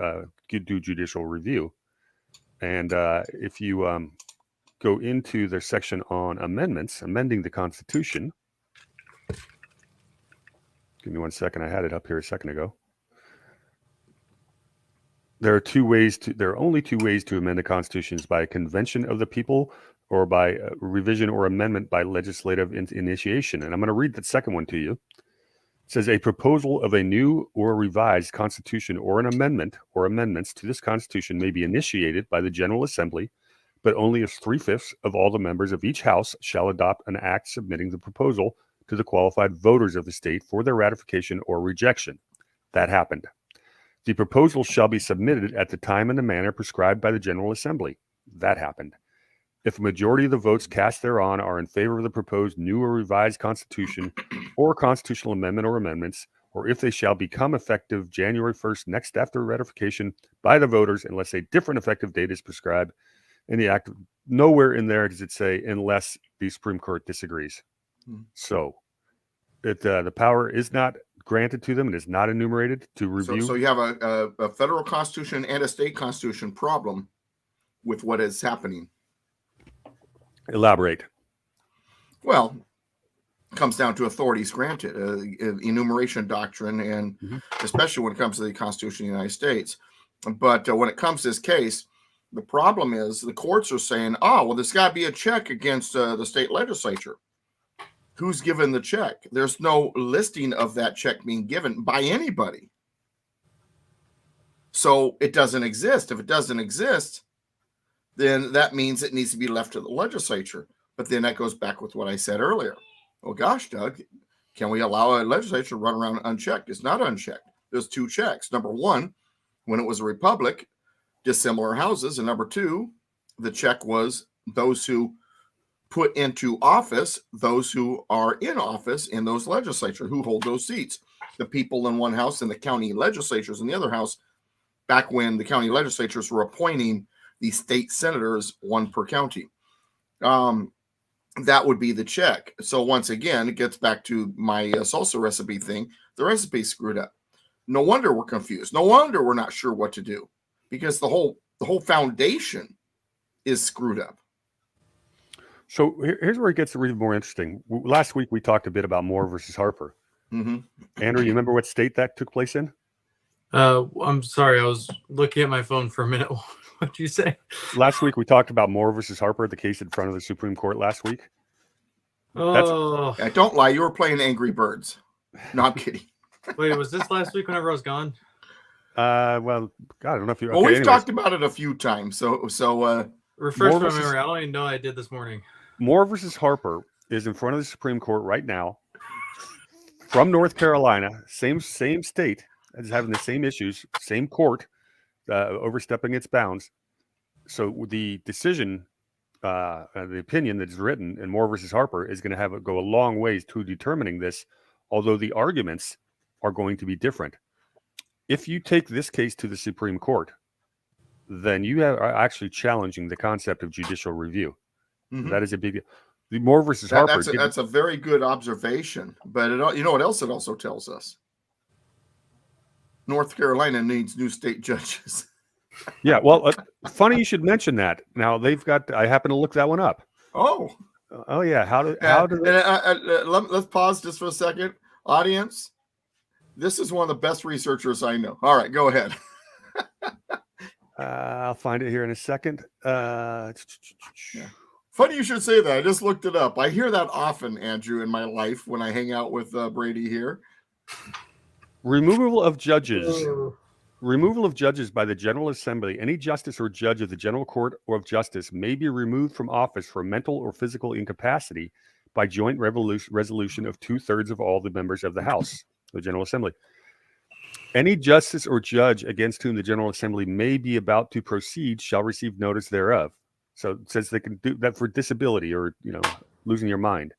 do judicial review. And if you go into their section on amendments, amending the Constitution. Give me 1 second. I had it up here a second ago. There are only two ways to amend the Constitution: by a convention of the people, or by revision or amendment by legislative initiation. And I'm going to read that second one to you. It says, a proposal of a new or revised Constitution or an amendment or amendments to this Constitution may be initiated by the General Assembly, but only if 3/5 of all the members of each House shall adopt an act submitting the proposal to the qualified voters of the state for their ratification or rejection. That happened. The proposal shall be submitted at the time and the manner prescribed by the General Assembly. That happened. if a majority of the votes cast thereon are in favor of the proposed new or revised Constitution or constitutional amendment or amendments, or if they shall become effective January 1st next after ratification by the voters, unless a different effective date is prescribed in the act. Nowhere in there does it say unless the Supreme Court disagrees. So the power is not granted to them. It is not enumerated to review. So you have a federal constitution and a state constitution problem with what is happening. Elaborate. Well, it comes down to authorities granted, enumeration doctrine, and especially when it comes to the Constitution of the United States. But when it comes to this case, the problem is the courts are saying, oh, well, there's got to be a check against the state legislature. Who's given the check? There's no listing of that check being given by anybody. So it doesn't exist. If it doesn't exist, then that means it needs to be left to the legislature. But then that goes back with what I said earlier. Well, gosh, Doug, can we allow a legislature to run around unchecked? It's not unchecked. There's two checks. Number one, when it was a republic, dissimilar houses. And number two, the check was those who put into office, those who are in office in those legislatures, who hold those seats. The people in one house and the county legislatures in the other house, back when the county legislatures were appointing the state senators, one per county. That would be the check. So once again, it gets back to my salsa recipe thing. The recipe's screwed up. No wonder we're confused. No wonder we're not sure what to do, because the whole foundation is screwed up. So here's where it gets really more interesting. Last week we talked a bit about Moore versus Harper. Andrew, you remember what state that took place in? I'm sorry, I was looking at my phone for a minute. What did you say? Last week we talked about Moore versus Harper, the case in front of the Supreme Court last week. Oh, don't lie. You were playing Angry Birds. No, I'm kidding. Wait, was this last week whenever I was gone? Well, God, I don't know if you. Well, we've talked about it a few times. So refresh my memory. I don't even know I did this morning. Moore versus Harper is in front of the Supreme Court right now, from North Carolina, same state, as having the same issues, same court, overstepping its bounds. So the decision, the opinion that's written in Moore versus Harper is going to go a long ways to determining this, although the arguments are going to be different. If you take this case to the Supreme Court, then you are actually challenging the concept of judicial review. That is a big deal. The Moore versus Harper. That's a very good observation. But you know what else it also tells us? North Carolina needs new state judges. Yeah, well, funny you should mention that. Now they've got. I happen to look that one up. Oh yeah. How do let's pause just for a second, audience. This is one of the best researchers I know. All right, go ahead. I'll find it here in a second. Yeah. Funny you should say that. I just looked it up. I hear that often, Andrew, in my life when I hang out with Brady here. Removal of judges. Removal of judges by the General Assembly. Any justice or judge of the General Court or of Justice may be removed from office for mental or physical incapacity by joint resolution of 2/3 of all the members of the House, the General Assembly. Any justice or judge against whom the General Assembly may be about to proceed shall receive notice thereof. So it says they can do that for disability or, losing your mind.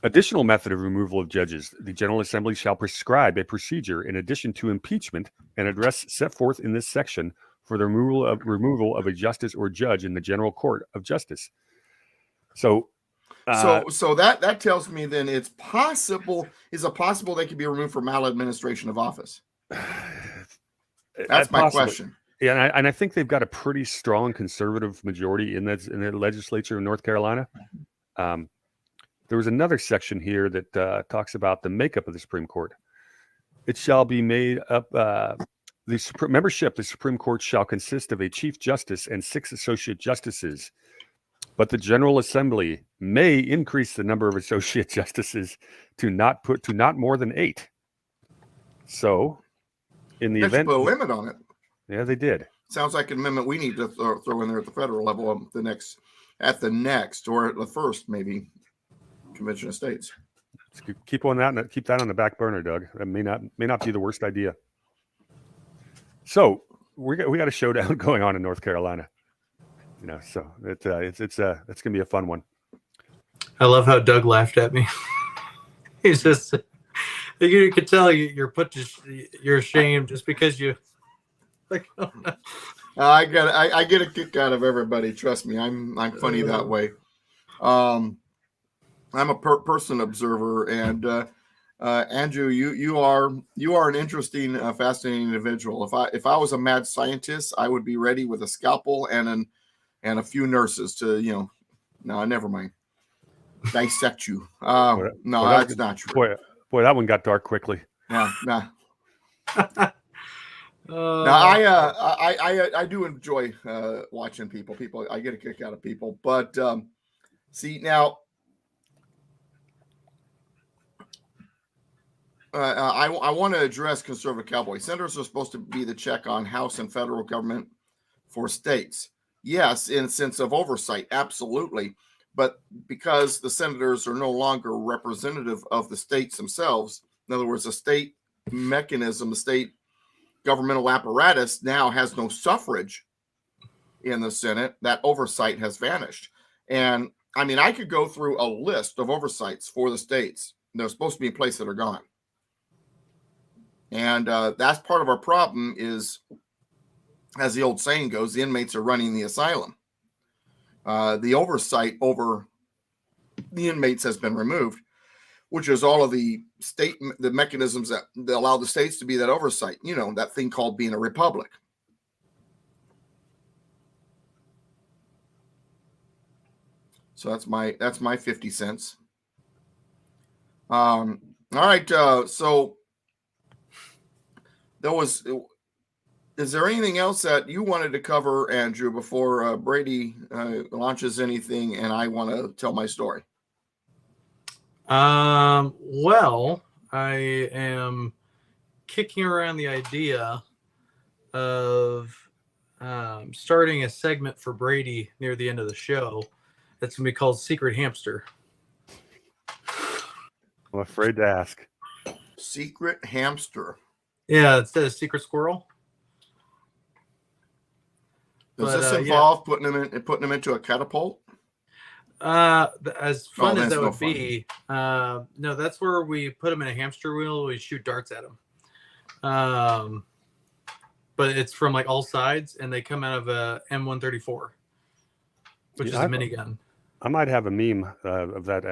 Additional method of removal of judges. The General Assembly shall prescribe a procedure in addition to impeachment and address set forth in this section for the removal of a justice or judge in the General Court of Justice. So that tells me then it's possible. Is it possible they could be removed for maladministration of office? That's my question. Yeah, and I think they've got a pretty strong conservative majority in the legislature in North Carolina. There was another section here that talks about the makeup of the Supreme Court. It shall be made up. The Supreme Court shall consist of a Chief Justice and 6 Associate Justices, but the General Assembly may increase the number of Associate Justices to not more than 8. So, in the event, put a limit on it. Yeah, they did. Sounds like an amendment we need to throw in there at the federal level at the next or at the first maybe Convention of States. Keep that on the back burner, Doug. That may not be the worst idea. So we got a showdown going on in North Carolina. So it's gonna be a fun one. I love how Doug laughed at me. He's just, you could tell you're you're ashamed just because you like. I get a kick out of everybody. Trust me, I'm funny that way. I'm a person observer, and Andrew, you are an interesting, fascinating individual. If I was a mad scientist, I would be ready with a scalpel and a few nurses to no, never mind, dissect you. No, that's not true. Boy, that one got dark quickly. Yeah, nah. Uh, Now I do enjoy watching people. I get a kick out of people, but see now. I want to address conservative cowboys. Senators are supposed to be the check on House and federal government for states. Yes, in a sense of oversight, absolutely. But because the senators are no longer representative of the states themselves, in other words, the state mechanism, the state governmental apparatus now has no suffrage in the Senate, that oversight has vanished. And I mean, I could go through a list of oversights for the states. They're supposed to be in place that are gone. And that's part of our problem is, as the old saying goes, the inmates are running the asylum. The oversight over the inmates has been removed, which is all of the mechanisms that allow the states to be that oversight. That thing called being a republic. So that's my 50 cents. All right. So is there anything else that you wanted to cover, Andrew, before Brady launches anything and I want to tell my story? Well, I am kicking around the idea of starting a segment for Brady near the end of the show. That's going to be called Secret Hamster. I'm afraid to ask. Secret Hamster. Yeah, instead of Secret Squirrel. Does this involve putting them into a catapult? As fun as that would be, no, that's where we put them in a hamster wheel. We shoot darts at them. But it's from like all sides, and they come out of a M134, which is a minigun. I might have a meme of that.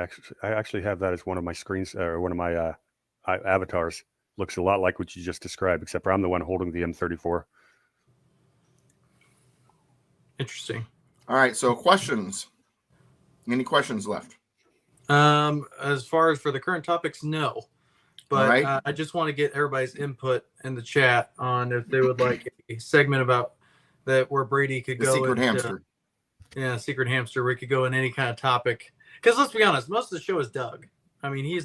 I actually have that as one of my screens or one of my avatars. Looks a lot like what you just described, except for I'm the one holding the M34. Interesting. All right. So questions. Any questions left? As far as for the current topics, no. But right. I just want to get everybody's input in the chat on if they would like a segment about that where Brady could go. Secret hamster. Secret hamster. Where he could go in any kind of topic. Because let's be honest, most of the show is Doug. I mean,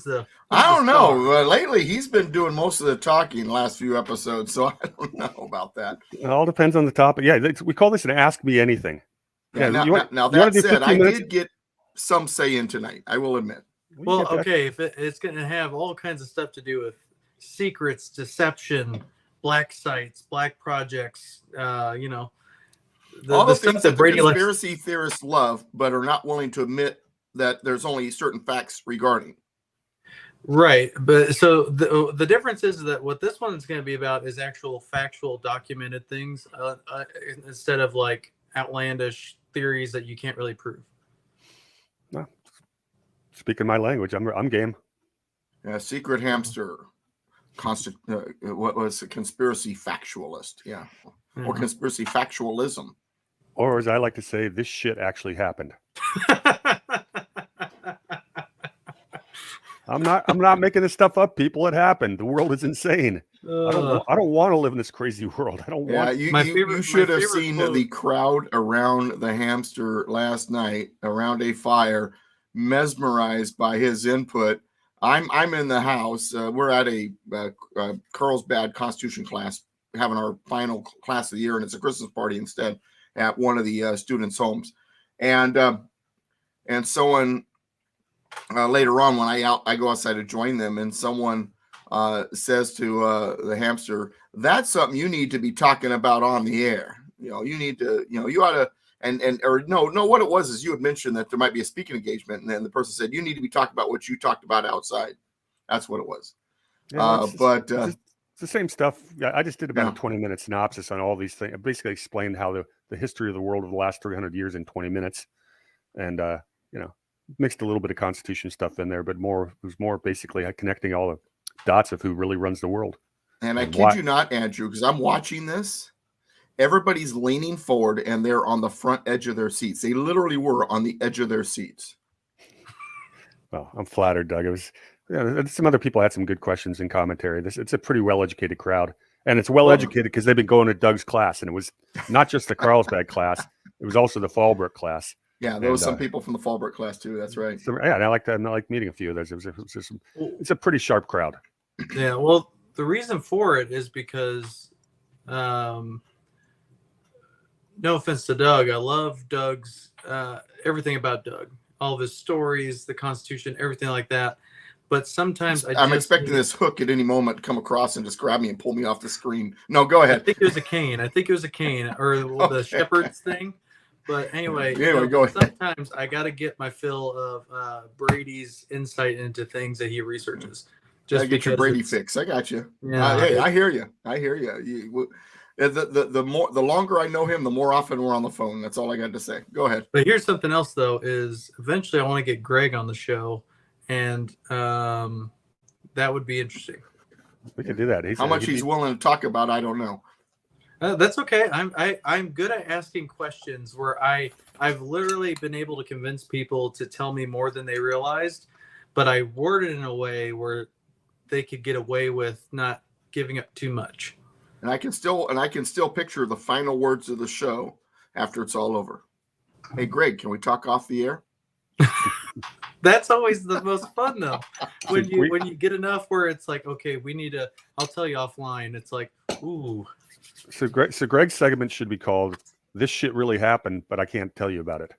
I don't know. Lately, he's been doing most of the talking the last few episodes, so I don't know about that. It all depends on the topic. Yeah, we call this an Ask Me Anything. Yeah. Now that said, I did get some say in tonight. I will admit. Well, okay, if it's going to have all kinds of stuff to do with secrets, deception, black sites, black projects, all the things that Brady conspiracy theorists love, but are not willing to admit that there's only certain facts regarding. Right, but so the difference is that what this one is going to be about is actual factual documented things instead of like outlandish theories that you can't really prove. No. Speaking my language, I'm game. Secret hamster, what was a conspiracy factualist? Yeah, or conspiracy factualism, or as I like to say, this shit actually happened. I'm not making this stuff up, people. It happened. The world is insane. I don't want to live in this crazy world. I don't want. You should have seen the crowd around the hamster last night around a fire, mesmerized by his input. I'm in the house. We're at a Carlsbad Constitution class, having our final class of the year, and it's a Christmas party instead at one of the students' homes, and someone. Later on, when I go outside to join them, and someone says to the hamster, "That's something you need to be talking about on the air. You need to, you ought to." or no, what it was is you had mentioned that there might be a speaking engagement, and then the person said you need to be talking about what you talked about outside. That's what it was. Yeah, it's the same stuff. I just did about a 20-minute synopsis on all these things. I basically explained how the history of the world of the last 300 years in 20 minutes, and mixed a little bit of Constitution stuff in there, but it was more basically connecting all the dots of who really runs the world. And I kid you not, Andrew, because I'm watching this. Everybody's leaning forward and they're on the front edge of their seats. They literally were on the edge of their seats. Well, I'm flattered, Doug. It was, some other people had some good questions and commentary. It's a pretty well-educated crowd, and it's well-educated because they've been going to Doug's class, and it was not just the Carlsbad class; it was also the Fallbrook class. Yeah, there was some people from the Fallbrook class too. That's right. So, yeah, and I like meeting a few of those. It's a pretty sharp crowd. Yeah, well, the reason for it is because, no offense to Doug, I love Doug's everything about Doug, all of his stories, the Constitution, everything like that. But sometimes I'm expecting this hook at any moment to come across and just grab me and pull me off the screen. No, go ahead. I think it was a cane. Or the shepherd's thing. But anyway, go ahead. Sometimes I got to get my fill of Brady's insight into things that he researches. Just get your Brady fix. I got you. Yeah, hey, I hear you. The longer I know him, the more often we're on the phone. That's all I got to say. Go ahead. But here's something else, though, is eventually I want to get Greg on the show, and that would be interesting. We could do that. How much he's willing to talk about, I don't know. That's okay. I'm good at asking questions where I've literally been able to convince people to tell me more than they realized, but I word it in a way where they could get away with not giving up too much. And I can still picture the final words of the show after it's all over. Hey, Greg, can we talk off the air? That's always the most fun, though. When you get enough where it's like, okay, I'll tell you offline. It's like, ooh. So Greg's segment should be called "This Shit Really Happened, but I Can't Tell You About It."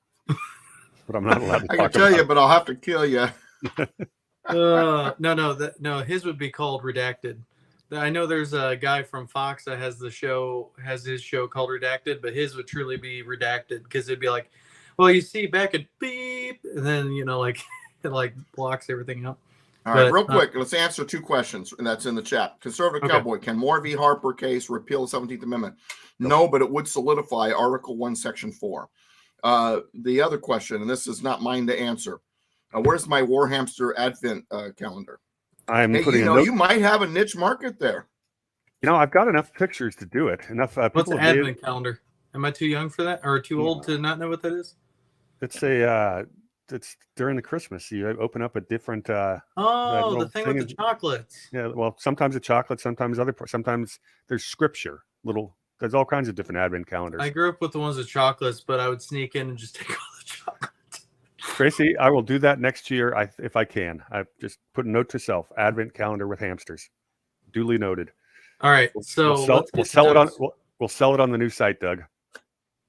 But I'm not allowed to talk about it. I can tell you, but I'll have to kill you. No. His would be called Redacted. I know there's a guy from Fox that has his show called Redacted, but his would truly be Redacted because it'd be like, well, you see back at beep, and then it blocks everything out. All right, real quick, let's answer two questions, and that's in the chat. Conservative Cowboy, can Moore v. Harper case repeal the 17th Amendment? No, but it would solidify Article 1, Section 4. The other question, and this is not mine to answer, where's my War Hamster Advent calendar? You might have a niche market there. I've got enough pictures to do it. Enough. What's an Advent calendar? Am I too young for that, or too old to not know what that is? It's during the Christmas. You open up a different. The thing with the chocolates. Yeah, well, sometimes it's chocolate, sometimes there's scripture. There's all kinds of different Advent calendars. I grew up with the ones with chocolates, but I would sneak in and just take all the chocolate. Tracy, I will do that next year if I can. I just put a note to self: Advent calendar with hamsters. Duly noted. All right, so we'll sell it on the new site, Doug.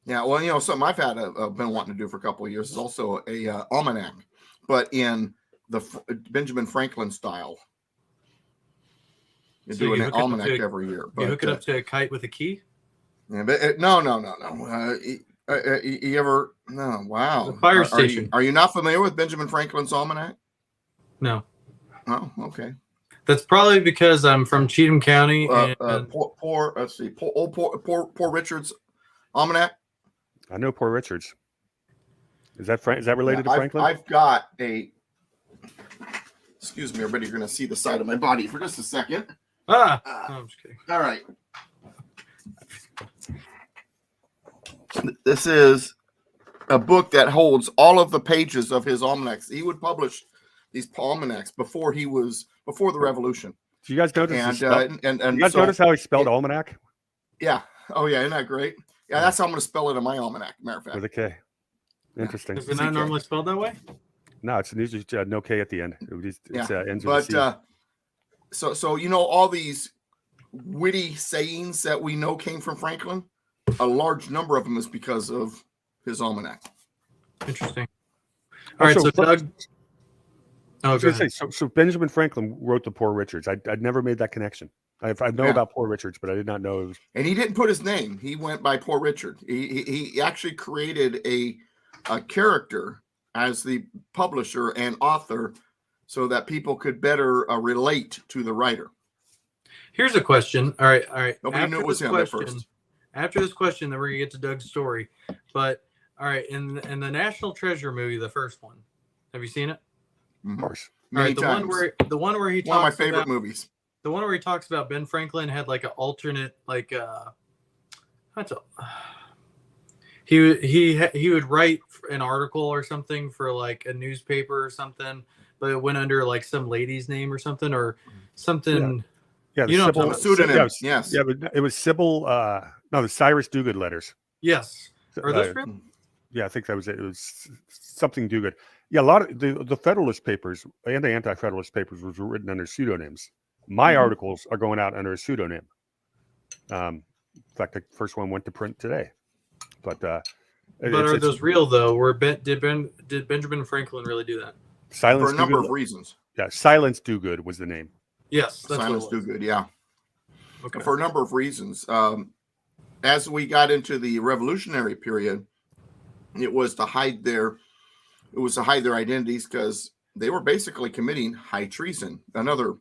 Yeah, well, something I've been wanting to do for a couple of years is also a almanac, but in the Benjamin Franklin style. You do an almanac every year. You hook it up to a kite with a key? Yeah, but no. You ever? No. Wow. The fire station. Are you not familiar with Benjamin Franklin's almanac? No. Oh, okay. That's probably because I'm from Cheatham County. Poor Richard's almanac. I know Poor Richard's. Is that related to Franklin? I've got a. Excuse me, everybody. You're going to see the side of my body for just a second. No, I'm just kidding. All right. This is a book that holds all of the pages of his almanacs. He would publish these almanacs before the Revolution. Do you guys notice? Notice how he spelled almanac? Yeah. Oh yeah, isn't that great? Yeah, that's how I'm going to spell it in my almanac. Matter of fact, with a K. Interesting. Is it not normally spelled that way? No, it's usually no K at the end. Ends with a C. So all these witty sayings that we know came from Franklin. A large number of them is because of his almanac. Interesting. All right, so Doug. So Benjamin Franklin wrote the Poor Richards. I'd never made that connection. I know Yeah. about Poor Richards, but I did not know it was. And he didn't put his name. He went by Poor Richard. He actually created a character as the publisher and author so that people could better relate to the writer. Here's a question. All right. Nobody knew it was him at first. After this question, then we're gonna get to Doug's story. But all right, in the National Treasure movie, the first one, have you seen it? Of course. Many all right, times. the one where he talks One of my favorite about, movies. the one where he talks about Ben Franklin had like an alternate, like he would write an article or something for like a newspaper or something, but it went under like some lady's name or something something. Yeah, You know what I'm A talking pseudonym. Yeah, Yes. yeah, but it was Sybil. No, the Cyrus Dogood letters. Yes. Are those real? Yeah, I think that was it. It was something Dogood. Yeah, a lot of the Federalist papers and the Anti-Federalist papers was written under pseudonyms. My articles are going out under a pseudonym. In fact, the first one went to print today. But are those real though? Did Benjamin Franklin really do that? Silence For a number Dogood, of reasons. Yeah, Silence Dogood was the name. Yes, that's Silence what it was. Dogood, yeah. Okay. For a number of reasons. As we got into the Revolutionary period, it was to hide their identities because they were basically committing high treason. Another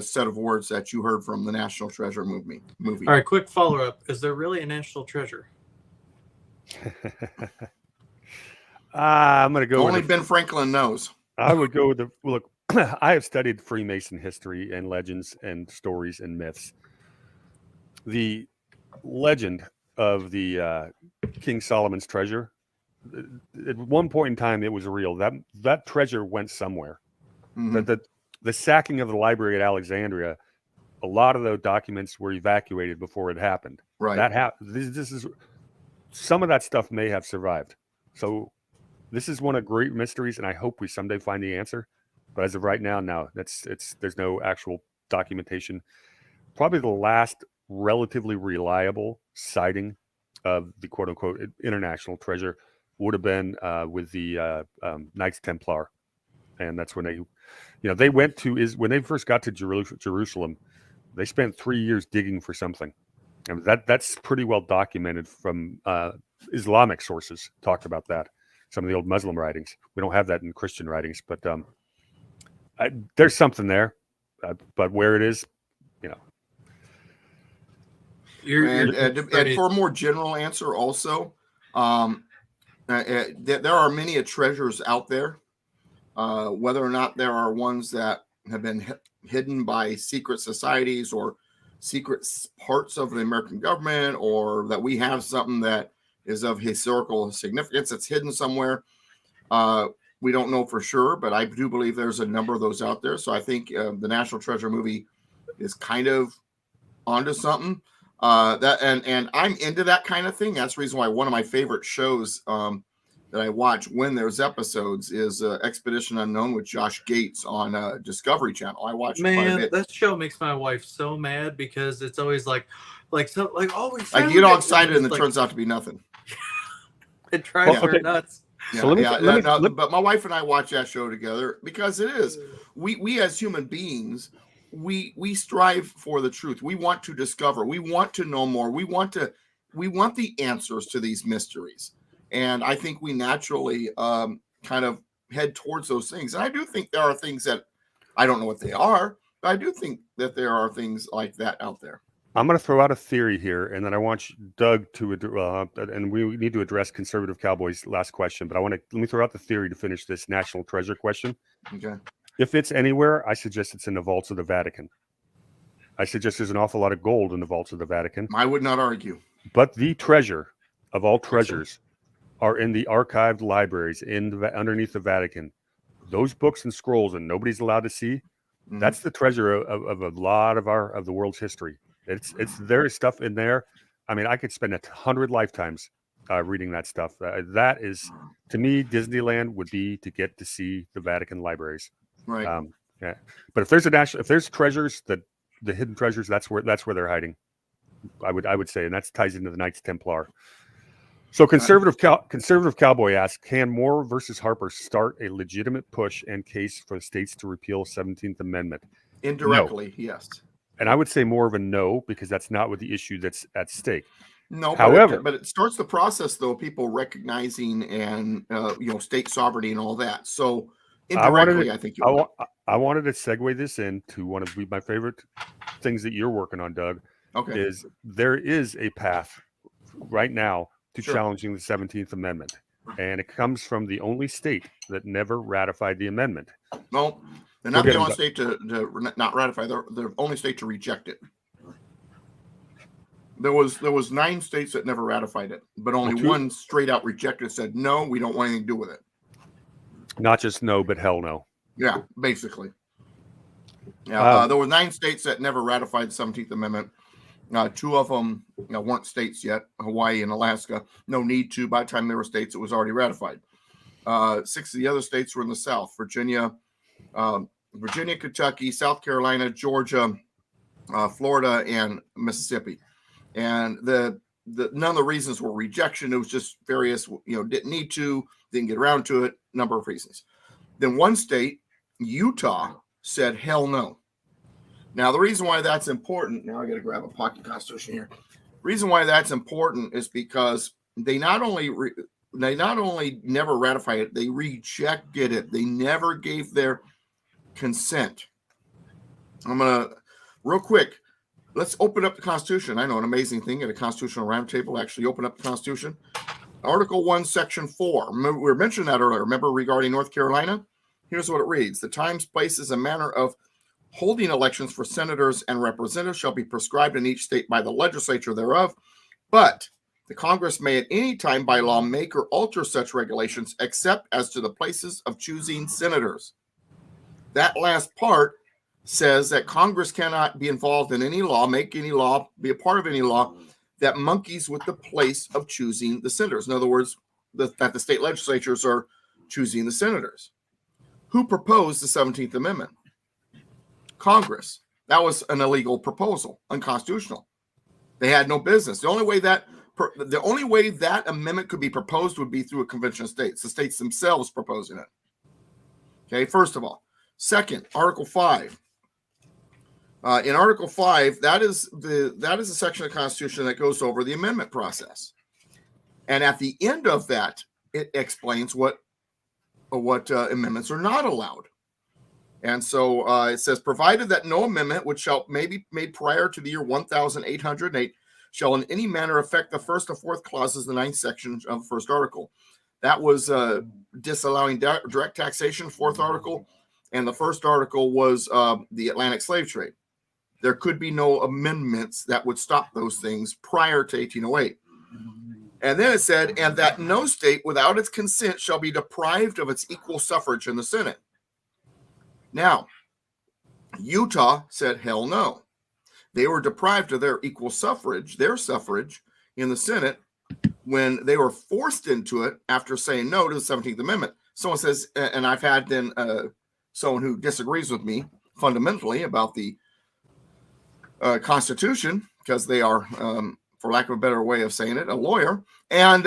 set of words that you heard from the National Treasure movie. All right, quick follow up: is there really a national treasure? I'm going to go. Only Ben Franklin knows. I would go with the look. I have studied Freemason history and legends and stories and myths. The legend of the King Solomon's treasure. At one point in time, it was real. That treasure went somewhere. Mm-hmm. The sacking of the library at Alexandria, a lot of those documents were evacuated before it happened. Right. That happened. This is some of that stuff may have survived. So this is one of great mysteries, and I hope we someday find the answer. But as of right now, no, there's no actual documentation. Probably the last relatively reliable sighting of the quote unquote international treasure would have been with the Knights Templar. And that's when they went to when they first got to Jerusalem, they spent 3 years digging for something. And that's pretty well documented from Islamic sources talked about that. Some of the old Muslim writings. We don't have that in Christian writings, but there's something there. But where it is, And for a more general answer, also, there are many treasures out there. Whether or not there are ones that have been hidden by secret societies or secret parts of the American government, or that we have something that is of historical significance that's hidden somewhere. We don't know for sure, but I do believe there's a number of those out there. So I think the National Treasure movie is kind of onto something. And I'm into that kind of thing. That's the reason why one of my favorite shows that I watch when there's episodes is Expedition Unknown with Josh Gates on Discovery Channel. I watch quite a bit. That show makes my wife so mad because it's always like I get all excited and it turns out to be nothing. It drives her nuts. But my wife and I watch that show together because it is. We as human beings, we strive for the truth. We want to discover. We want to know more. We want the answers to these mysteries. And I think we naturally kind of head towards those things. And I do think there are things that I don't know what they are, but I do think that there are things like that out there. I'm going to throw out a theory here, and then I want Doug to, and we need to address Conservative Cowboy's last question, but let me throw out the theory to finish this national treasure question. Okay. If it's anywhere, I suggest it's in the vaults of the Vatican. I suggest there's an awful lot of gold in the vaults of the Vatican. I would not argue. But the treasure of all treasures are in the archived libraries underneath the Vatican. Those books and scrolls, and nobody's allowed to see. Mm-hmm. That's the treasure of a lot of the world's history. There is stuff in there. I mean, I could spend 100 lifetimes reading that stuff. That is, to me, Disneyland would be to get to see the Vatican libraries. Right. Yeah. But if there's treasures, the hidden treasures, that's where they're hiding. I would say, and that ties into the Knights Templar. So conservative Cowboy asks, can Moore versus Harper start a legitimate push and case for the states to repeal 17th Amendment? Indirectly, yes. And I would say more of a no, because that's not what the issue that's at stake. No, However, but it starts the process, though, people recognizing and state sovereignty and all that. So indirectly, I think you'll. I wanted to segue this into one of my favorite things that you're working on, Doug. Okay. Is there is a path right now to Sure. challenging the 17th Amendment, and it comes from the only state that never ratified the amendment. No, they're not the only state to not ratify. They're the only state to reject it. There was 9 states that never ratified it, but only one straight out rejected it, said, no, we don't want anything to do with it. Not just no, but hell no. Yeah, basically. Yeah, there were 9 states that never ratified the 17th Amendment. 2 of them weren't states yet, Hawaii and Alaska. No need to. By the time they were states, it was already ratified. 6 of the other states were in the South: Virginia, Kentucky, South Carolina, Georgia, Florida, and Mississippi. And none of the reasons were rejection. It was just various, didn't need to, didn't get around to it, number of reasons. Then one state, Utah, said hell no. Now, the reason why that's important, now I got to grab a pocket constitution here. Reason why that's important is because they not only never ratified it, they rejected it. They never gave their consent. I'm going to, real quick, let's open up the Constitution. I know an amazing thing at a constitutional roundtable, actually open up the Constitution. Article 1, Section 4. Remember, we were mentioning that earlier. Remember regarding North Carolina? Here's what it reads. The times, places, and manner of holding elections for senators and representatives shall be prescribed in each state by the legislature thereof, but the Congress may at any time by law make or alter such regulations, except as to the places of choosing senators. That last part says that Congress cannot be involved in any law, make any law, be a part of any law that monkeys with the place of choosing the senators. In other words, that the state legislatures are choosing the senators. Who proposed the 17th Amendment? Congress. That was an illegal proposal, unconstitutional. They had no business. The only way that amendment could be proposed would be through a convention of states, the states themselves proposing it. Okay, first of all. Second, Article 5. In Article 5, that is a section of the Constitution that goes over the amendment process. And at the end of that, it explains what amendments are not allowed. And so it says, provided that no amendment which shall may be made prior to the year 1808 shall in any manner affect the first or fourth clauses of the 9th section of the first article. That was disallowing direct taxation, 4th article. And the first article was the Atlantic slave trade. There could be no amendments that would stop those things prior to 1808. And then it said, and that no state without its consent shall be deprived of its equal suffrage in the Senate. Now, Utah said, hell no. They were deprived of their equal suffrage, in the Senate when they were forced into it after saying no to the 17th Amendment. Someone says, and I've had then someone who disagrees with me fundamentally about the Constitution, because they are, for lack of a better way of saying it, a lawyer. And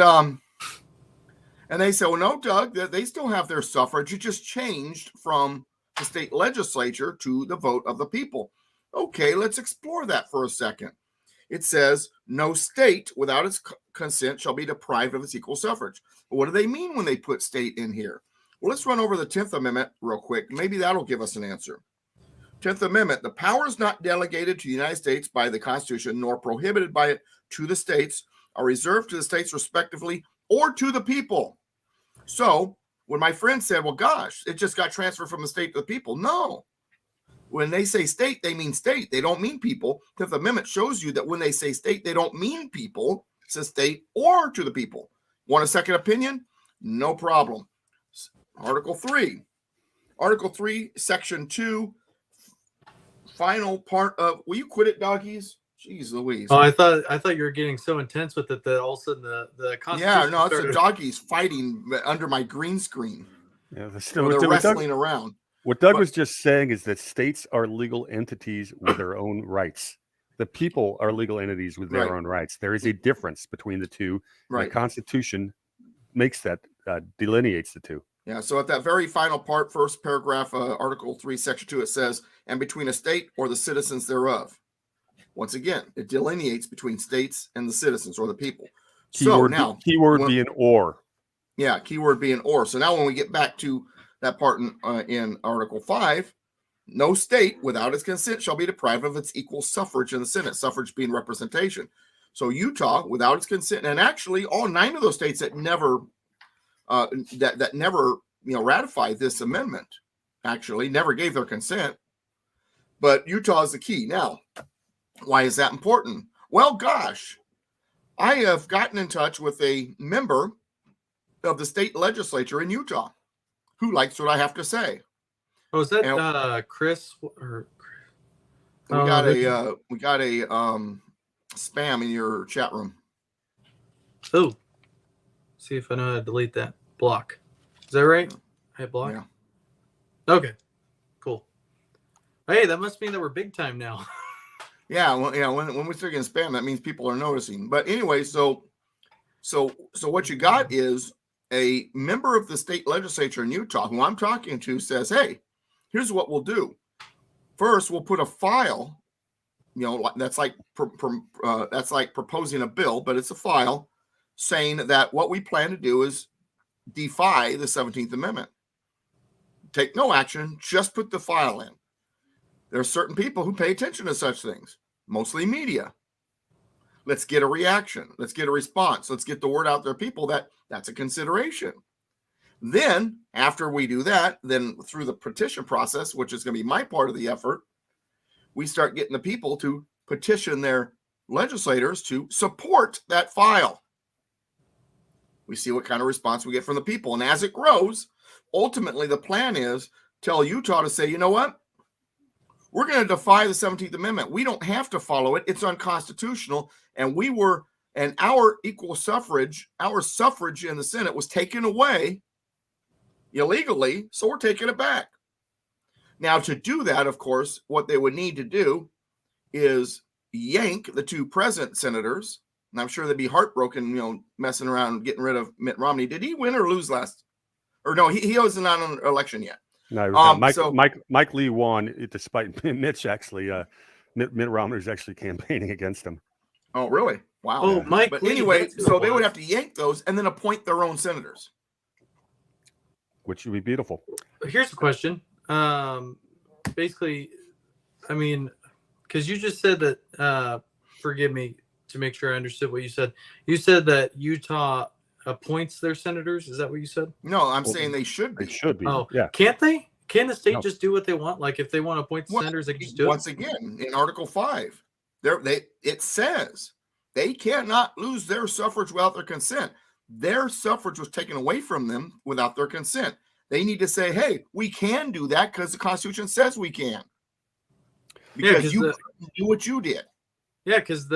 they say, well, no, Doug, they still have their suffrage. It just changed from the state legislature to the vote of the people. Okay, let's explore that for a second. It says, no state without its consent shall be deprived of its equal suffrage. But what do they mean when they put state in here? Well, let's run over the 10th Amendment real quick. Maybe that'll give us an answer. 10th Amendment, the powers not delegated to the United States by the Constitution, nor prohibited by it to the states, are reserved to the states respectively or to the people. So when my friend said, well, gosh, it just got transferred from the state to the people. No. When they say state, they mean state. They don't mean people. 10th Amendment shows you that when they say state, they don't mean people. It says state or to the people. Want a second opinion? No problem. Article 3. Article 3, Section 2, final part of, will you quit it, doggies? Jeez Louise. Oh, I thought you were getting so intense with it that all of a sudden the Constitution. Yeah, no, it's the doggies fighting under my green screen. Yeah, they're wrestling around. What Doug was just saying is that states are legal entities with their own rights. The people are legal entities with their own rights. There is a difference between the two. Right. The Constitution makes that, delineates the two. Yeah. So at that very final part, first paragraph, Article 3, Section 2, it says, and between a state or the citizens thereof. Once again, it delineates between states and the citizens or the people. So now, keyword being or. Yeah, keyword being or. So now when we get back to that part in Article 5, no state without its consent shall be deprived of its equal suffrage in the Senate, suffrage being representation. So Utah, without its consent, and actually all 9 of those states that never ratified this amendment, actually never gave their consent. But Utah is the key. Now, why is that important? Well, gosh, I have gotten in touch with a member of the state legislature in Utah who likes what I have to say. Oh, is that Chris? Or we got a spam in your chat room. Oh, see if I know how to delete that. Block. Is that right? Hey, block. Yeah. Okay. Cool. Hey, that must mean that we're big time now. Yeah. Well, yeah. When we start getting spam, that means people are noticing. But anyway, so what you got is a member of the state legislature in Utah who I'm talking to says, hey, here's what we'll do. First, we'll put a file, that's like proposing a bill, but it's a file saying that what we plan to do is defy the 17th Amendment. Take no action, just put the file in. There are certain people who pay attention to such things, mostly media. Let's get a reaction. Let's get a response. Let's get the word out there, people, that's a consideration. Then, after we do that, then through the petition process, which is going to be my part of the effort, we start getting the people to petition their legislators to support that file. We see what kind of response we get from the people. And as it grows, ultimately the plan is tell Utah to say, you know what? We're going to defy the 17th Amendment. We don't have to follow it. It's unconstitutional. And our equal suffrage, our suffrage in the Senate was taken away illegally, so we're taking it back. Now, to do that, of course, what they would need to do is yank the 2 present senators, and I'm sure they'd be heartbroken, messing around getting rid of Mitt Romney. Did he win or lose last? Or no, he wasn't on an election yet. No, Mike Lee won, despite Mitch actually. Mitt Romney's actually campaigning against him. Oh, really? Wow. Oh, Mike. But Lee, anyway, so they would have to yank those and then appoint their own senators, which would be beautiful. Here's the question. Basically, I mean, because you just said that. Forgive me to make sure I understood what you said. You said that Utah appoints their senators. Is that what you said? No, I'm saying they should be. They should be. Oh, yeah. Can't they? Can the state just do what they want? Like if they want to appoint the senators, they can just do once it. Once again, in Article 5, it says they cannot lose their suffrage without their consent. Their suffrage was taken away from them without their consent. They need to say, hey, we can do that because the Constitution says we can. Because you do what you did. Yeah, because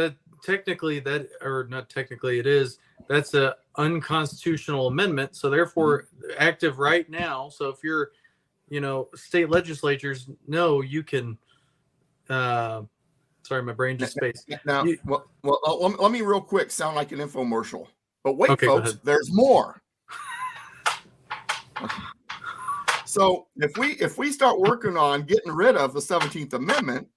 technically it is. That's an unconstitutional amendment. So therefore, active right now. So if you're, state legislatures, no, you can. Sorry, my brain just spaced. Now, let me real quick sound like an infomercial. But wait, folks, there's more. So if we start working on getting rid of the 17th Amendment,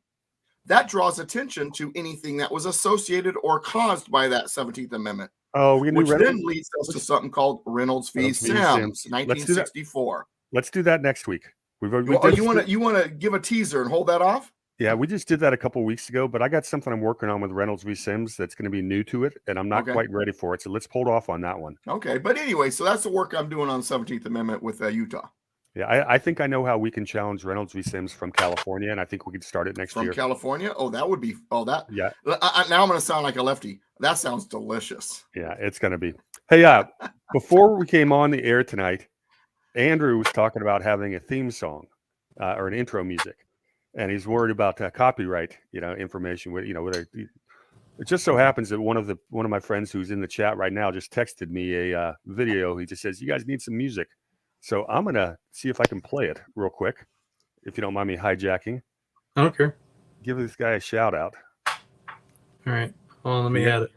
that draws attention to anything that was associated or caused by that 17th Amendment. Oh, which then leads us to something called Reynolds v. Sims, 1964. Let's do that next week. You want to give a teaser and hold that off? Yeah, we just did that a couple of weeks ago, but I got something I'm working on with Reynolds v. Sims that's going to be new to it, and I'm not quite ready for it. So let's hold off on that one. Okay, but anyway, so that's the work I'm doing on the 17th Amendment with Utah. Yeah, I think I know how we can challenge Reynolds v. Sims from California, and I think we could start it next year. From California? Oh, that would be. Oh, that. Yeah. Now I'm going to sound like a lefty. That sounds delicious. Yeah, it's going to be. Hey, before we came on the air tonight, Andrew was talking about having a theme song or an intro music, and he's worried about copyright, information. It just so happens that one of my friends who's in the chat right now just texted me a video. He just says, "You guys need some music." So I'm going to see if I can play it real quick, if you don't mind me hijacking. I don't care. Give this guy a shout out. All right. Hold on, let me add it.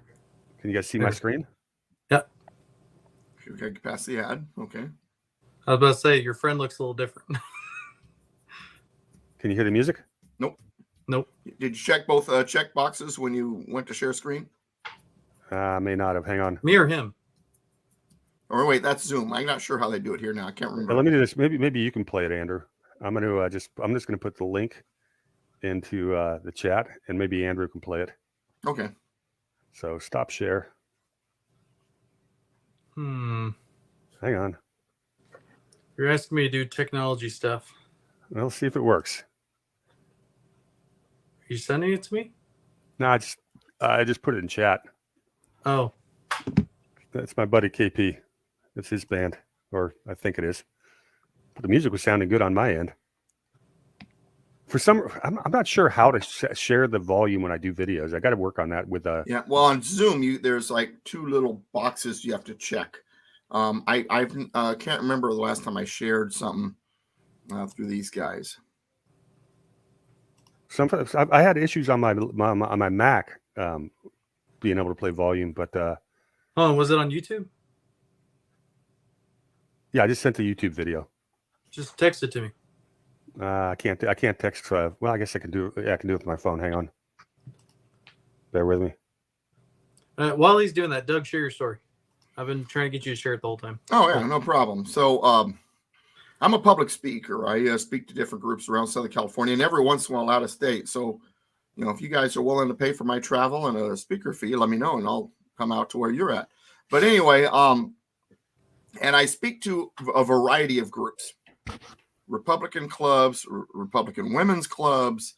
Can you guys see my screen? Yep. Okay, pass the ad. Okay. I was about to say, your friend looks a little different. Can you hear the music? Nope. Nope. Did you check both check boxes when you went to share screen? I may not have. Hang on. Me or him? Or wait, that's Zoom. I'm not sure how they do it here now. I can't remember. Let me do this. Maybe you can play it, Andrew. I'm just gonna put the link into the chat, and maybe Andrew can play it. Okay. So stop share. Hang on. You're asking me to do technology stuff. Well, let's see if it works. Are you sending it to me? No, I just put it in chat. Oh. That's my buddy KP. It's his band, or I think it is. But the music was sounding good on my end. For some, I'm not sure how to share the volume when I do videos. I got to work on that with Yeah, well, on Zoom, there's like 2 little boxes you have to check. I can't remember the last time I shared something through these guys. Sometimes I had issues on my Mac being able to play volume, but oh, was it on YouTube? Yeah, I just sent the YouTube video. Just text it to me. I can't text. Well, I guess I can do. Yeah, I can do it with my phone. Hang on. Bear with me. While he's doing that, Doug, share your story. I've been trying to get you to share it the whole time. Oh yeah, no problem. So I'm a public speaker. I speak to different groups around Southern California, and every once in a while out of state. So, if you guys are willing to pay for my travel and a speaker fee, let me know, and I'll come out to where you're at. But anyway, and I speak to a variety of groups. Republican clubs, Republican women's clubs,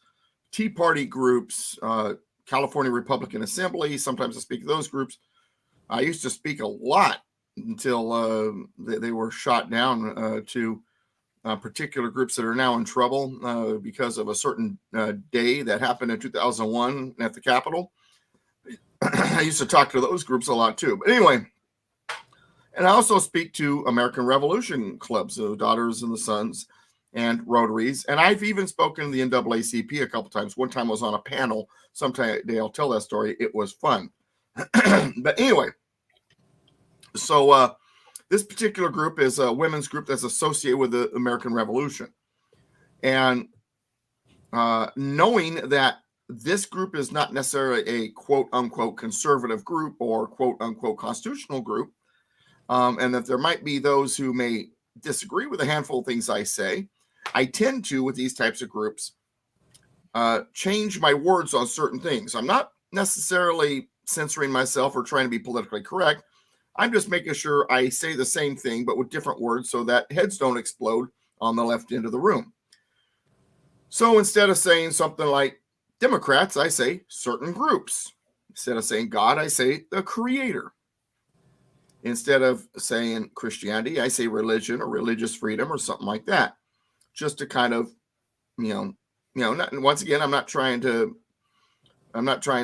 Tea Party groups, California Republican Assembly. Sometimes I speak to those groups. I used to speak a lot until they were shot down to particular groups that are now in trouble because of a certain day that happened in 2001 at the Capitol. I used to talk to those groups a lot too. But anyway, and I also speak to American Revolution clubs, the Daughters and the Sons, and Rotaries. And I've even spoken to the NAACP a couple times. One time I was on a panel. Sometime I'll tell that story. It was fun. But anyway, so this particular group is a women's group that's associated with the American Revolution. And knowing that this group is not necessarily a quote unquote conservative group or quote unquote constitutional group, and that there might be those who may disagree with a handful of things I say, I tend to, with these types of groups, change my words on certain things. I'm not necessarily censoring myself or trying to be politically correct. I'm just making sure I say the same thing, but with different words so that heads don't explode on the left end of the room. So instead of saying something like Democrats, I say certain groups. Instead of saying God, I say the Creator. Instead of saying Christianity, I say religion or religious freedom or something like that. Just to kind of, once again, I'm not trying to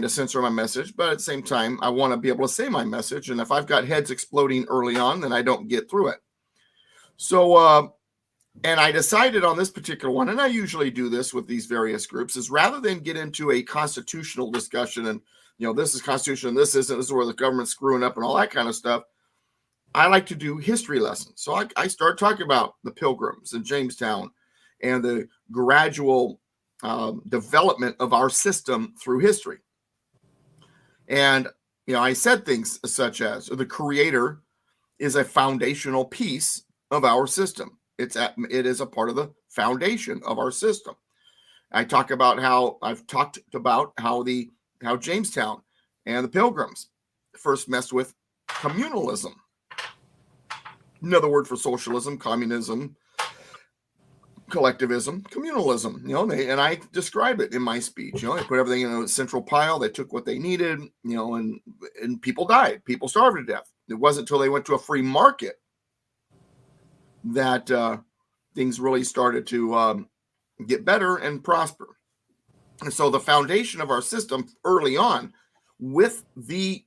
censor my message, but at the same time, I want to be able to say my message. And if I've got heads exploding early on, then I don't get through it. So, and I decided on this particular one, and I usually do this with these various groups, is rather than get into a constitutional discussion and, this is constitution and this isn't, this is where the government's screwing up and all that kind of stuff. I like to do history lessons. So I start talking about the Pilgrims in Jamestown and the gradual development of our system through history. And, I said things such as the Creator is a foundational piece of our system. It is a part of the foundation of our system. I've talked about how Jamestown and the Pilgrims first messed with communalism. Another word for socialism, communism, collectivism, communalism, and I describe it in my speech. They put everything in a central pile. They took what they needed, and people died. People starved to death. It wasn't until they went to a free market that things really started to get better and prosper. And so the foundation of our system early on with the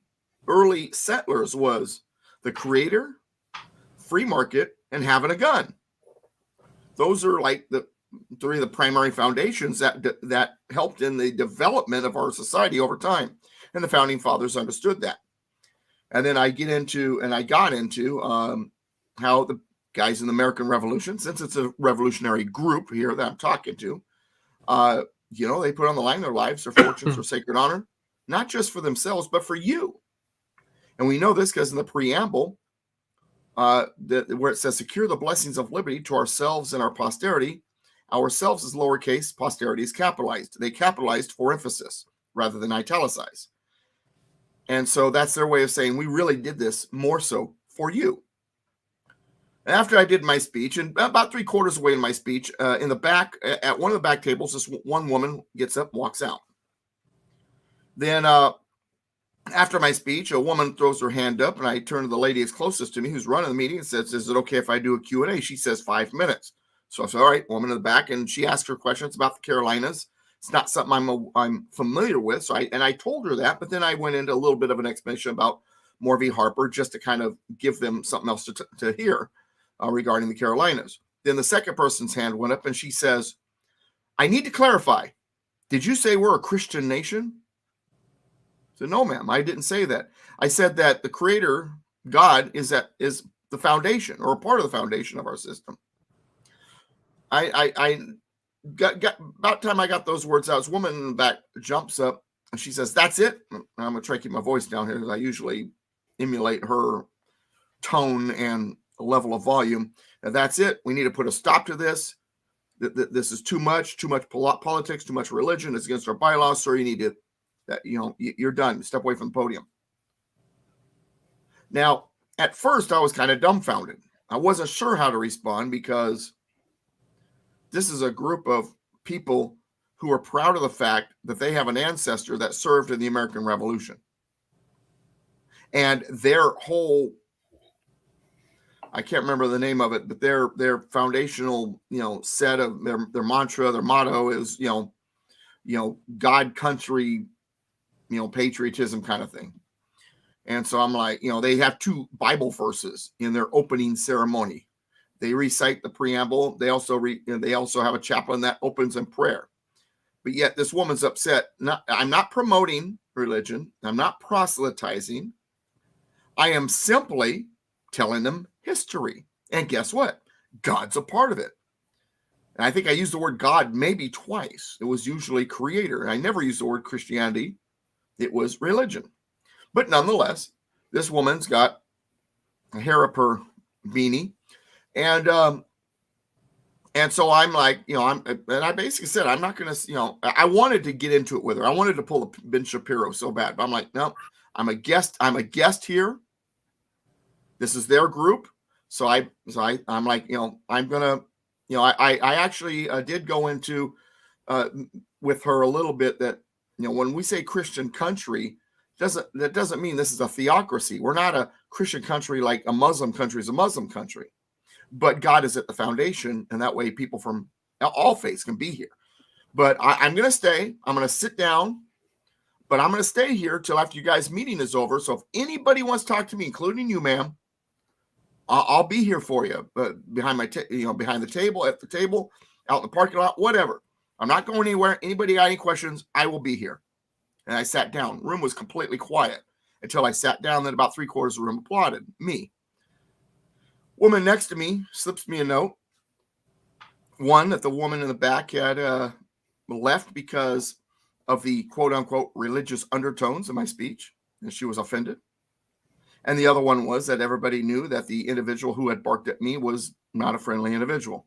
early settlers was the Creator, free market, and having a gun. Those are like the three of the primary foundations that helped in the development of our society over time. And the founding fathers understood that. And then I got into how the guys in the American Revolution, since it's a revolutionary group here that I'm talking to, they put on the line their lives, their fortunes, their sacred honor, not just for themselves, but for you. And we know this because in the preamble, where it says, secure the blessings of liberty to ourselves and our posterity, ourselves is lowercase, posterity is capitalized. They capitalized for emphasis rather than italicize. And so that's their way of saying we really did this more so for you. And after I did my speech, and about 3/4 away in my speech, in the back, at one of the back tables, this one woman gets up and walks out. Then after my speech, a woman throws her hand up, and I turn to the lady that's closest to me who's running the meeting and says, is it okay if I do a Q&A? She says 5 minutes. So I said, all right, woman in the back. And she asked her questions about the Carolinas. It's not something I'm familiar with. So I told her that, but then I went into a little bit of an explanation about Morvey Harper just to kind of give them something else to hear regarding the Carolinas. Then the second person's hand went up and she says, I need to clarify. Did you say we're a Christian nation? I said, no, ma'am, I didn't say that. I said that the creator, God, is the foundation or a part of the foundation of our system. I got about time I got those words out. This woman in the back jumps up and she says, that's it. I'm going to try to keep my voice down here because I usually emulate her tone and level of volume. And that's it. We need to put a stop to this. This is too much politics, too much religion. It's against our bylaws. So you need to, you're done. Step away from the podium. Now, at first, I was kind of dumbfounded. I wasn't sure how to respond because this is a group of people who are proud of the fact that they have an ancestor that served in the American Revolution. And their whole, I can't remember the name of it, but their foundational, set of their mantra, their motto is, God, country, patriotism kind of thing. And so I'm like, they have 2 Bible verses in their opening ceremony. They recite the preamble. They also have a chaplain that opens in prayer. But yet this woman's upset. I'm not promoting religion. I'm not proselytizing. I am simply telling them history. And guess what? God's a part of it. And I think I used the word God maybe twice. It was usually creator. And I never used the word Christianity. It was religion. But nonetheless, this woman's got a hair up her beanie. And so I'm like, and I basically said, I'm not going to, I wanted to get into it with her. I wanted to pull a Ben Shapiro so bad, but I'm like, no, I'm a guest here. This is their group. So I'm like, I'm going to, I actually did go into with her a little bit that, when we say Christian country, that doesn't mean this is a theocracy. We're not a Christian country like a Muslim country is a Muslim country. But God is at the foundation, and that way people from all faiths can be here. But I'm going to stay. I'm going to sit down, but I'm going to stay here till after you guys' meeting is over. So if anybody wants to talk to me, including you, ma'am, I'll be here for you. But behind behind the table, at the table, out in the parking lot, whatever. I'm not going anywhere. Anybody got any questions? I will be here. And I sat down. The room was completely quiet until I sat down. Then about 3/4 of the room applauded me. Woman next to me slips me a note. One, that the woman in the back had left because of the quote unquote religious undertones of my speech, and she was offended. And the other one was that everybody knew that the individual who had barked at me was not a friendly individual.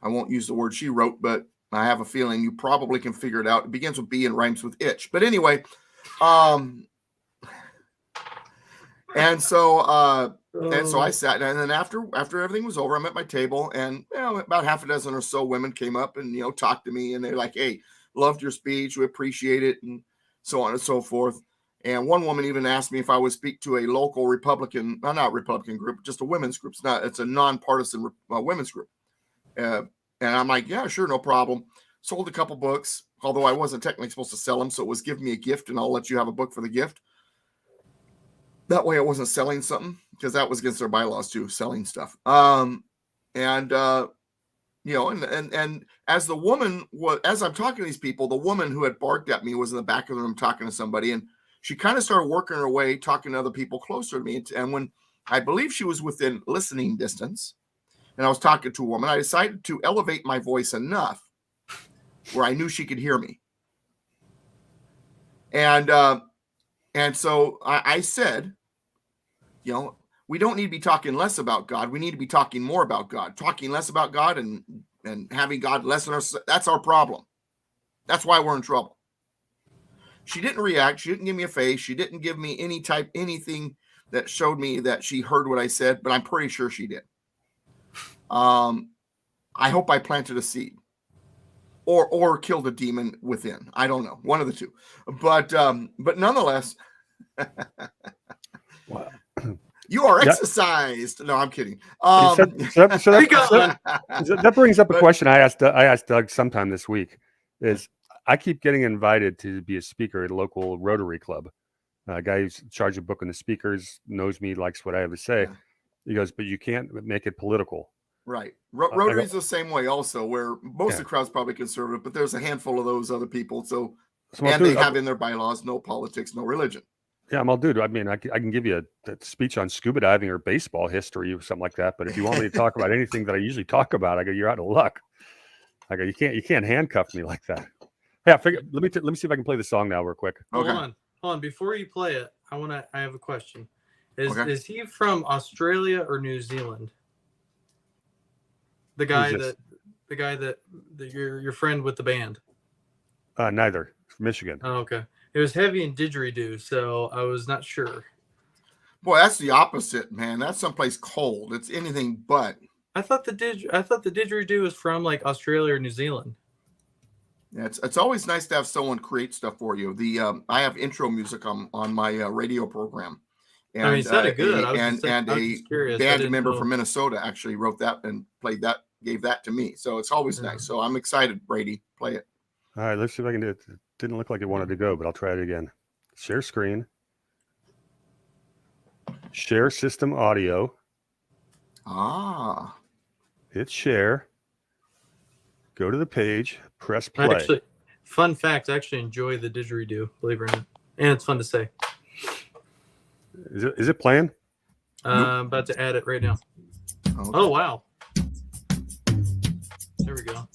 I won't use the word she wrote, but I have a feeling you probably can figure it out. It begins with B and rhymes with itch. But anyway, and so I sat down, and then after everything was over, I'm at my table, and about half a dozen or so women came up and talked to me, and they're like, "Hey, loved your speech, we appreciate it," and so on and so forth. And one woman even asked me if I would speak to a local Republican, not Republican group, just a women's group. It's a nonpartisan women's group. And I'm like, yeah, sure, no problem. Sold a couple books, although I wasn't technically supposed to sell them, so it was give me a gift, and I'll let you have a book for the gift. That way I wasn't selling something, because that was against their bylaws too, selling stuff. And as the woman was, as I'm talking to these people, the woman who had barked at me was in the back of the room talking to somebody, and she kind of started working her way, talking to other people closer to me. And when I believe she was within listening distance, and I was talking to a woman. I decided to elevate my voice enough where I knew she could hear me. And so I said, you know, we don't need to be talking less about God. We need to be talking more about God. Talking less about God and having God less than us, that's our problem. That's why we're in trouble. She didn't react. She didn't give me a face. She didn't give me anything that showed me that she heard what I said, but I'm pretty sure she did. I hope I planted a seed or killed a demon within. I don't know. One of the two. But nonetheless, Wow. you are exercised. No, I'm kidding. That brings up a question I asked Doug sometime this week. Is I keep getting invited to be a speaker at a local Rotary Club. A guy who's in charge of booking the speakers knows me, likes what I have to say. Yeah. He goes, but you can't make it political. Right. Rotary's the same way also, where most of the crowd's probably conservative, but there's a handful of those other people. So they have in their bylaws, no politics, no religion. Yeah, I'm all dude. I mean, I can give you a speech on scuba diving or baseball history or something like that. But if you want me to talk about anything that I usually talk about, I go, you're out of luck. I go, you can't handcuff me like that. Yeah, let me see if I can play the song now real quick. Okay. Hold on. Before you play it, I have a question. Is he from Australia or New Zealand? The guy that your friend with the band. Neither. Michigan. Oh, okay. It was heavy in didgeridoo, so I was not sure. Boy, that's the opposite, man. That's someplace cold. It's anything but. I thought the didgeridoo was from like Australia or New Zealand. Yeah, it's always nice to have someone create stuff for you. I have intro music on my radio program. And, it sounded good. A band member from Minnesota actually wrote that and played that, gave that to me. So it's always nice. So I'm excited, Brady. Play it. All right, let's see if I can do it. It didn't look like it wanted to go, but I'll try it again. Share screen. Share system audio. Hit share. Go to the page. Press play. Fun fact, I actually enjoy the didgeridoo, believe it or not. And it's fun to say. Is it playing? I'm about to add it right now. Okay. Oh, wow. There we go.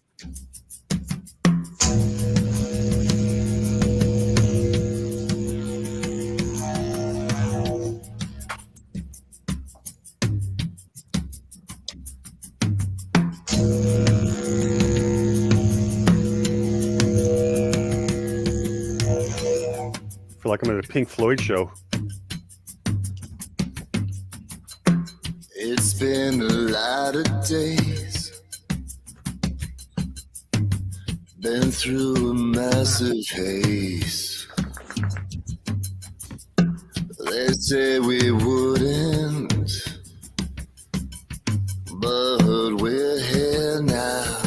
I feel like I'm at a Pink Floyd show. It's been a lot of days, been through a massive haze. They say we wouldn't, but we're here now.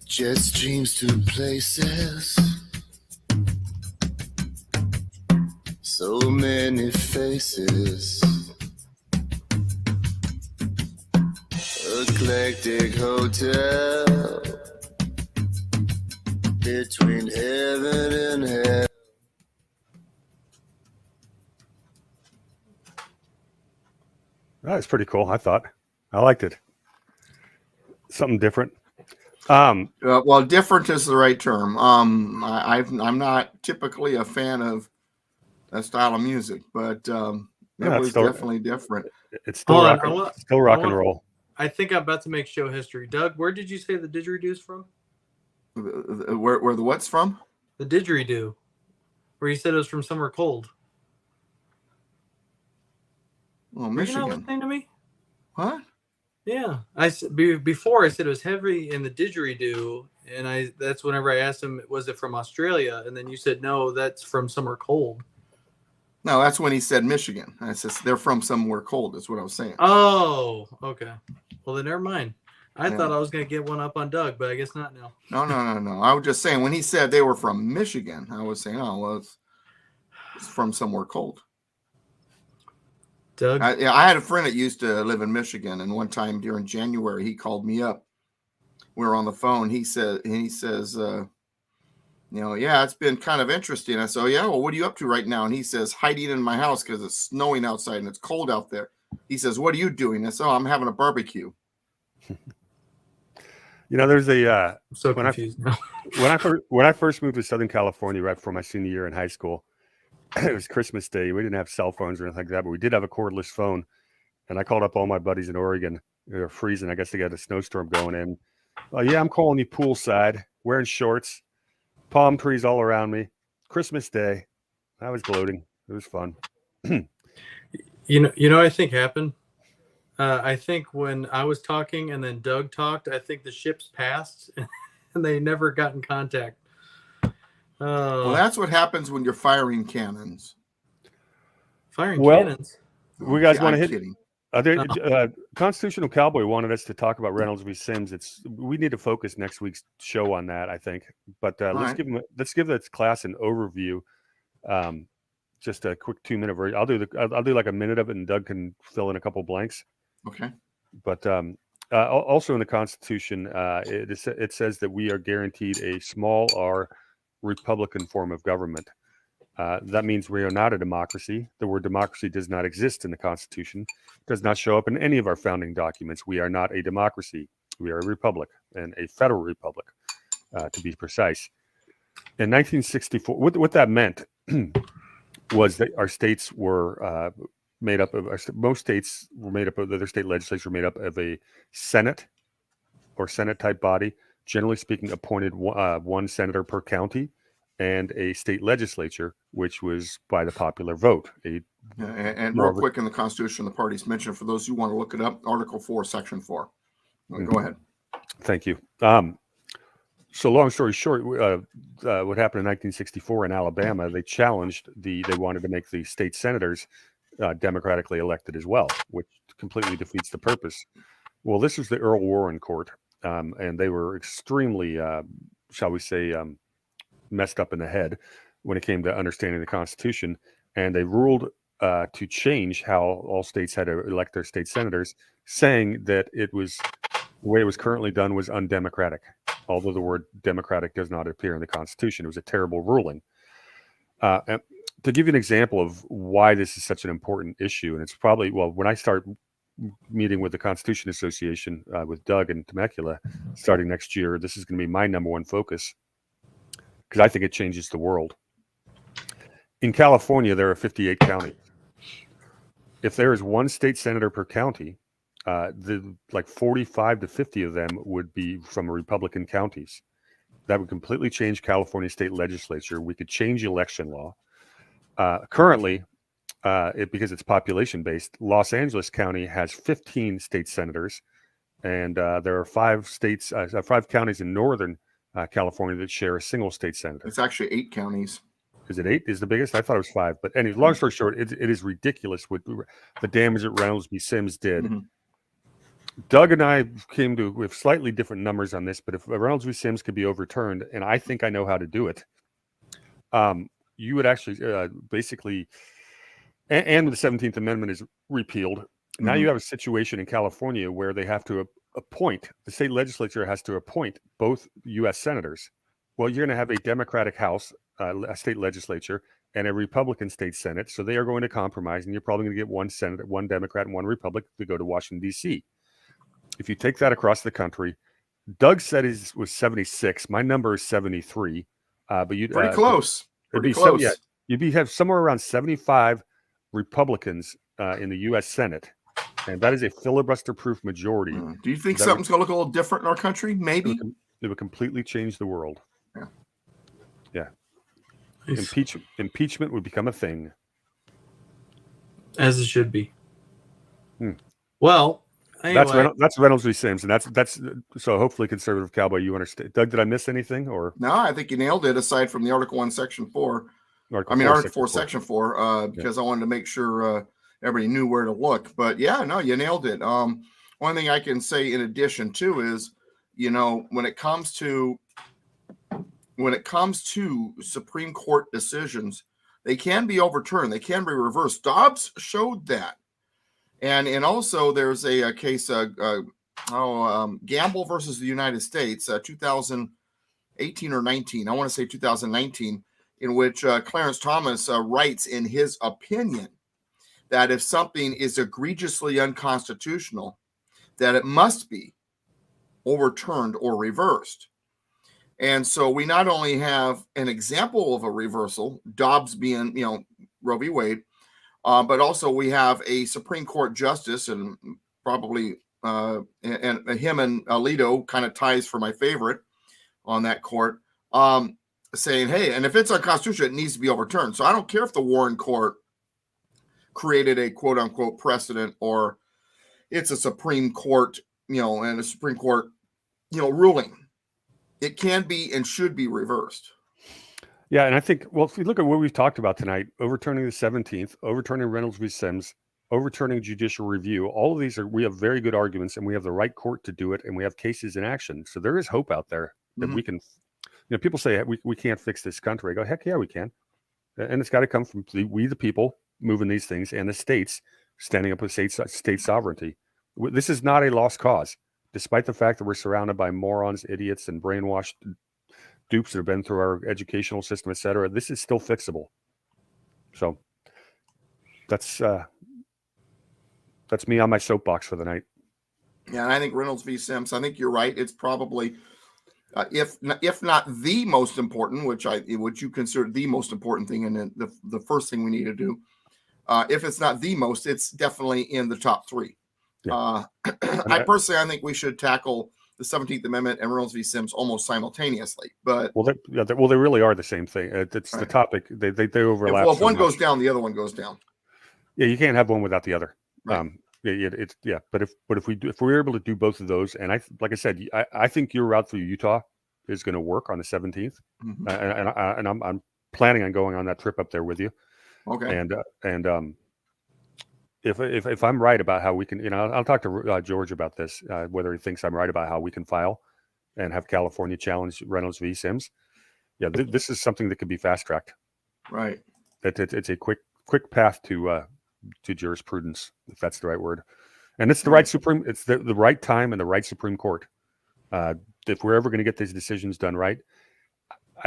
Jet streams to places, so many faces, eclectic hotel between heaven and hell. That's pretty cool. I thought I liked it. Something different. Well, different is the right term. I'm not typically a fan of that style of music, but it was definitely different. It's still rock and roll. I think I'm about to make show history. Doug, where did you say the didgeridoo's from? Where the what's from? The didgeridoo. Where you said it was from somewhere cold. Oh, Michigan. Were you not listening to me? What? Yeah, before I said it was heavy in the didgeridoo, and that's whenever I asked him, was it from Australia? And then you said, no, that's from somewhere cold. No, that's when he said Michigan. I said they're from somewhere cold. That's what I was saying. Oh, okay. Well, then never mind. I Yeah. thought I was going to get one up on Doug, but I guess not now. No. I was just saying when he said they were from Michigan, I was saying, oh, well, it's from somewhere cold. Doug? I had a friend that used to live in Michigan, and one time during January, he called me up. We were on the phone. He says, yeah, it's been kind of interesting. I said, oh, yeah, well, what are you up to right now? And he says, hiding in my house because it's snowing outside and it's cold out there. He says, what are you doing? I said, oh, I'm having a barbecue. There's a I'm so confused now. when I first moved to Southern California right before my senior year in high school, it was Christmas Day. We didn't have cell phones or anything like that, but we did have a cordless phone. And I called up all my buddies in Oregon. They were freezing. I guess they got a snowstorm going in. Yeah, I'm calling you poolside, wearing shorts, palm trees all around me. Christmas Day. I was gloating. It was fun. You know, I think happened. I think when I was talking and then Doug talked, I think the ships passed and they never got in contact. Well, that's what happens when you're firing cannons. Cannons. We guys want to hit. Kidding. Constitutional Cowboy wanted us to talk about Reynolds v. Sims. We need to focus next week's show on that, I think. But let's give this class an overview. Just a quick 2-minute version. I'll do like a minute of it, and Doug can fill in a couple blanks. Okay. But also in the Constitution, it says that we are guaranteed a small r Republican form of government. That means we are not a democracy. The word democracy does not exist in the Constitution, does not show up in any of our founding documents. We are not a democracy. We are a republic, and a federal republic, to be precise. In 1964, what that meant was that our states were made up of, most states were made up of, their state legislature were made up of a Senate or Senate type body, generally speaking, appointed one senator per county, and a state legislature, which was by the popular vote. And real quick in the Constitution, the parties mentioned, for those who want to look it up, Article 4, Section 4. Go ahead. Thank you. So long story short, what happened in 1964 in Alabama, they wanted to make the state senators democratically elected as well, which completely defeats the purpose. Well, this was the Earl Warren Court, and they were extremely, shall we say, messed up in the head when it came to understanding the Constitution, and they ruled to change how all states had to elect their state senators, saying that the way it was currently done was undemocratic, although the word democratic does not appear in the Constitution. It was a terrible ruling. And to give you an example of why this is such an important issue, and it's probably, when I start meeting with the Constitution Association with Doug and Temecula starting next year, this is going to be my number one focus, because I think it changes the world. In California, there are 58 counties. If there is one state senator per county, 45 to 50 of them would be from Republican counties. That would completely change California state legislature. We could change election law. Currently, because it's population-based, Los Angeles County has 15 state senators, and there are 5 counties in Northern California that share a single state senator. It's actually 8 counties. Is it 8? Is the biggest? I thought it was 5. But anyway, long story short, it is ridiculous what the damage that Reynolds v. Sims did. Mm-hmm. Doug and I came to with slightly different numbers on this, but if Reynolds v. Sims could be overturned, and I think I know how to do it, you would actually basically, and the 17th Amendment is repealed. Now you have a situation in California where they have to appoint, the state legislature has to appoint both U.S. senators. Well, you're going to have a Democratic House, a state legislature, and a Republican state Senate. So they are going to compromise, and you're probably going to get one senator, one Democrat, and one Republican to go to Washington, D.C. If you take that across the country, Doug said it was 76. My number is 73. But you'd pretty close. Pretty close. You'd have somewhere around 75 Republicans in the U.S. Senate, and that is a filibuster-proof majority. Do you think something's going to look a little different in our country? Maybe it would completely change the world. Yeah. Nice. Impeachment would become a thing, as it should be. Well, anyway. That's Reynolds v. Sims, and that's so hopefully, Conservative Cowboy, you understand. Doug, did I miss anything? Or no, I think you nailed it. Aside from the Article 1, Section 4. Article 4, Section 4, because I wanted to make sure everybody knew where to look. But yeah, no, you nailed it. one thing I can say in addition to is, when it comes to Supreme Court decisions, they can be overturned. They can be reversed. Dobbs showed that. And also there's a case, Gamble versus the United States, 2018 or 19. I want to say 2019, in which Clarence Thomas writes in his opinion that if something is egregiously unconstitutional, that it must be overturned or reversed. And so we not only have an example of a reversal, Dobbs being, Roe v. Wade, but also we have a Supreme Court justice, and probably and him and Alito kind of ties for my favorite on that court, saying, hey, and if it's unconstitutional, it needs to be overturned. So I don't care if the Warren Court created a quote unquote precedent, or it's a Supreme Court, and a Supreme Court, ruling. It can be and should be reversed. Yeah, and I think, well, if you look at what we've talked about tonight, overturning the 17th, overturning Reynolds v. Sims, overturning judicial review, all of these we have very good arguments, and we have the right court to do it, and we have cases in action. So there is hope out there that we can, people say we can't fix this country. I go, heck yeah, we can. And it's got to come from we the people moving these things, and the states standing up with state sovereignty. This is not a lost cause, despite the fact that we're surrounded by morons, idiots, and brainwashed dupes that have been through our educational system, et cetera. This is still fixable. So that's me on my soapbox for the night. Yeah, and I think Reynolds v. Sims, I think you're right. It's probably, if not the most important, which you consider the most important thing, and the first thing we need to do. If it's not the most, it's definitely in the top three. Yeah. I think we should tackle the 17th Amendment and Reynolds v. Sims almost simultaneously. But they really are the same thing. It's right. The topic. They overlap. If one goes down, the other one goes down. Yeah, you can't have one without the other. Right. But if we're able to do both of those, and like I said, I think your route through Utah is going to work on the 17th, and I'm planning on going on that trip up there with you. Okay. And if I'm right about how we can, I'll talk to George about this, whether he thinks I'm right about how we can file and have California challenge Reynolds v. Sims. Yeah, this is something that could be fast tracked. Right. It's a quick path to jurisprudence, if that's the right word, and it's the right Supreme. It's the right time and the right Supreme Court. If we're ever going to get these decisions done right,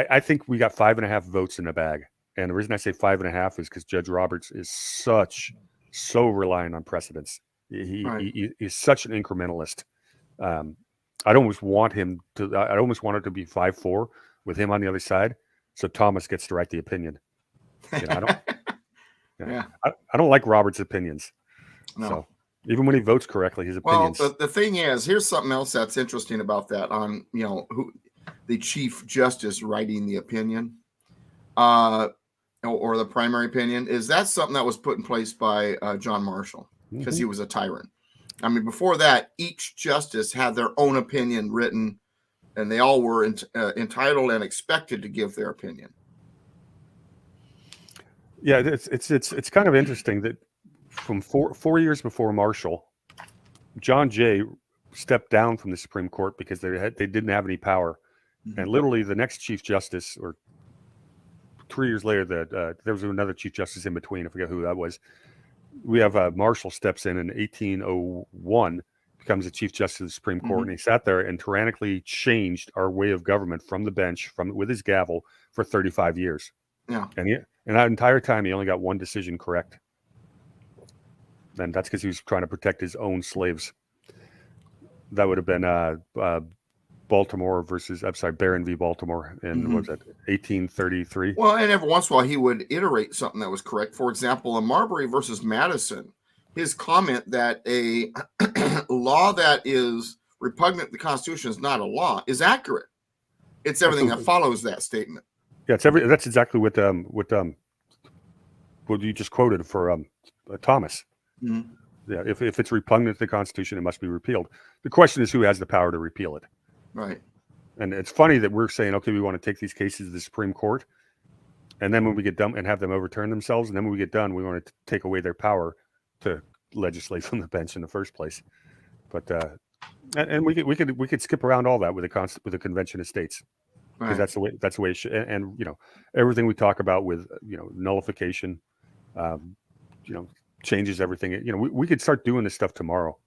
I think we got 5.5 votes in the bag. And the reason I say 5.5 is because Judge Roberts is so reliant on precedents. He's such an incrementalist. I'd almost want it to be 5-4 with him on the other side, so Thomas gets to write the opinion. I don't like Roberts' opinions. No. So even when he votes correctly, his opinions. Well, the thing is, here's something else that's interesting about that. On who the Chief Justice writing the opinion, or the primary opinion, is that's something that was put in place by John Marshall, because he was a tyrant. I mean, before that, each justice had their own opinion written, and they all were entitled and expected to give their opinion. Yeah, it's kind of interesting that from 4 years before Marshall, John Jay stepped down from the Supreme Court because they didn't have any power, and literally the next Chief Justice, or 3 years later, there was another Chief Justice in between. I forget who that was. We have Marshall steps in 1801, becomes the Chief Justice of the Supreme Court, and he sat there and tyrannically changed our way of government from the bench, with his gavel, for 35 years. Yeah, and that entire time he only got one decision correct, and that's because he was trying to protect his own slaves. That would have been Barron v. Baltimore in what was that, 1833? Well, and every once in a while he would iterate something that was correct. For example, in Marbury versus Madison, his comment that a law that is repugnant to the Constitution is not a law is accurate. It's everything that follows that statement. Yeah, that's exactly what you just quoted for Thomas. Mm-hmm. Yeah, if it's repugnant to the Constitution, it must be repealed. The question is, who has the power to repeal it? Right. And it's funny that we're saying, okay, we want to take these cases to the Supreme Court, and then when we get done and have them overturn themselves, and then when we get done, we want to take away their power to legislate from the bench in the first place. But and we could skip around all that with a convention of states, because that's the way it should. And everything we talk about with nullification, changes everything. We could start doing this stuff tomorrow.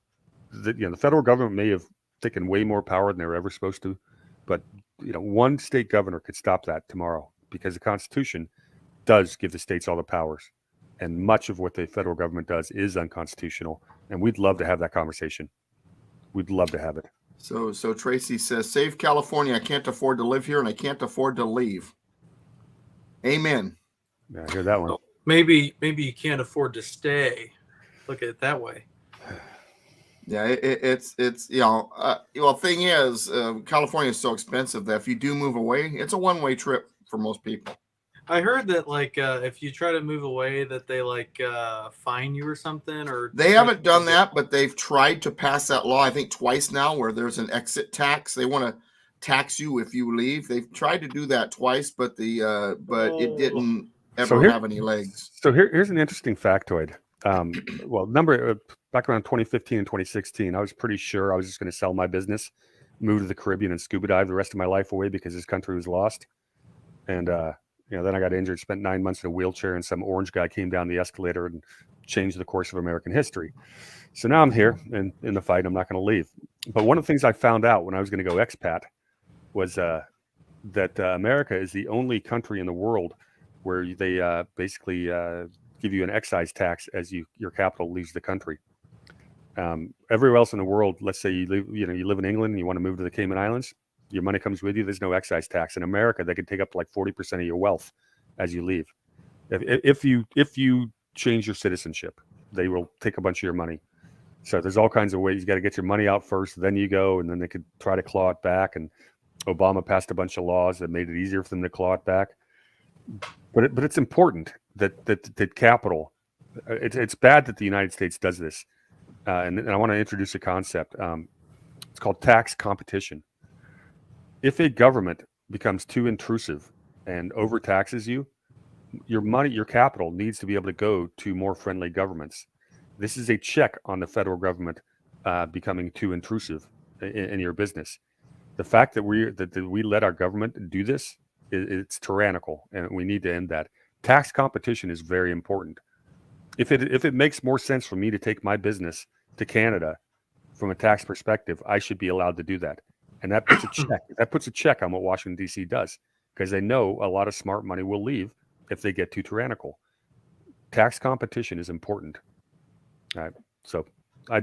The federal government may have taken way more power than they were ever supposed to, but one state governor could stop that tomorrow, because the Constitution does give the states all the powers, and much of what the federal government does is unconstitutional. And we'd love to have that conversation. We'd love to have it. So Tracy says, "Save California. I can't afford to live here, and I can't afford to leave." Amen. Yeah, I hear that one. Maybe you can't afford to stay. Look at it that way. Yeah, it's well, thing is, California is so expensive that if you do move away, it's a one-way trip for most people. I heard that if you try to move away, that they fine you or something. Or they haven't done that, but they've tried to pass that law, I think twice now, where there's an exit tax. They want to tax you if you leave. They've tried to do that twice, but it didn't ever have any legs. So here's an interesting factoid. Back around 2015 and 2016, I was pretty sure I was just going to sell my business, move to the Caribbean, and scuba dive the rest of my life away because this country was lost. And then I got injured, spent 9 months in a wheelchair, and some orange guy came down the escalator and changed the course of American history. So now I'm here and in the fight. I'm not going to leave. But one of the things I found out when I was going to go expat was that America is the only country in the world where they basically give you an excise tax as your capital leaves the country. Everywhere else in the world, let's say you live in England and you want to move to the Cayman Islands, your money comes with you. There's no excise tax. In America, they can take up to 40% of your wealth as you leave. If you change your citizenship, they will take a bunch of your money. So there's all kinds of ways. You got to get your money out first, then you go, and then they could try to claw it back. And Obama passed a bunch of laws that made it easier for them to claw it back. But it's important that capital. It's bad that the United States does this, and I want to introduce a concept. It's called tax competition. If a government becomes too intrusive and overtaxes you, your money, your capital needs to be able to go to more friendly governments. This is a check on the federal government becoming too intrusive in your business. The fact that we let our government do this, it's tyrannical, and we need to end that. Tax competition is very important. If it makes more sense for me to take my business to Canada from a tax perspective, I should be allowed to do that. And that puts a check. That puts a check on what Washington, D.C. does, because they know a lot of smart money will leave if they get too tyrannical. Tax competition is important. All right. So I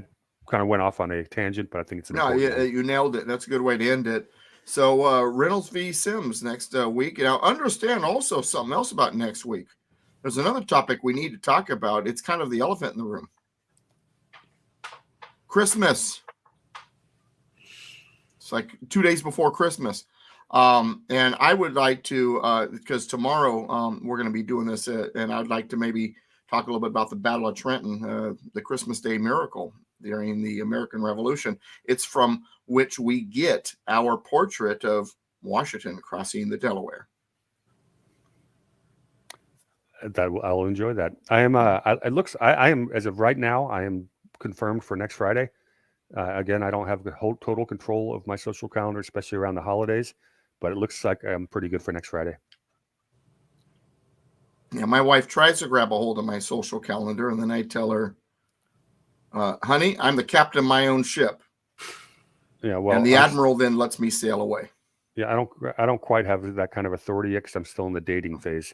kind of went off on a tangent, but I think it's important. No, you nailed it. That's a good way to end it. So Reynolds v. Sims next week. Now, understand also something else about next week. There's another topic we need to talk about. It's kind of the elephant in the room. It's like 2 days before Christmas. And I would like to, because tomorrow we're going to be doing this, and I'd like to maybe talk a little bit about the Battle of Trenton, the Christmas Day miracle during the American Revolution. It's from which we get our portrait of Washington crossing the Delaware. I'll enjoy that. I am. I am, as of right now, I am confirmed for next Friday. Again, I don't have the whole total control of my social calendar, especially around the holidays, but it looks like I'm pretty good for next Friday. Yeah, my wife tries to grab a hold of my social calendar, and then I tell her, honey, I'm the captain of my own ship. Yeah, well, and the admiral then lets me sail away. Yeah, I don't quite have that kind of authority yet because I'm still in the dating phase.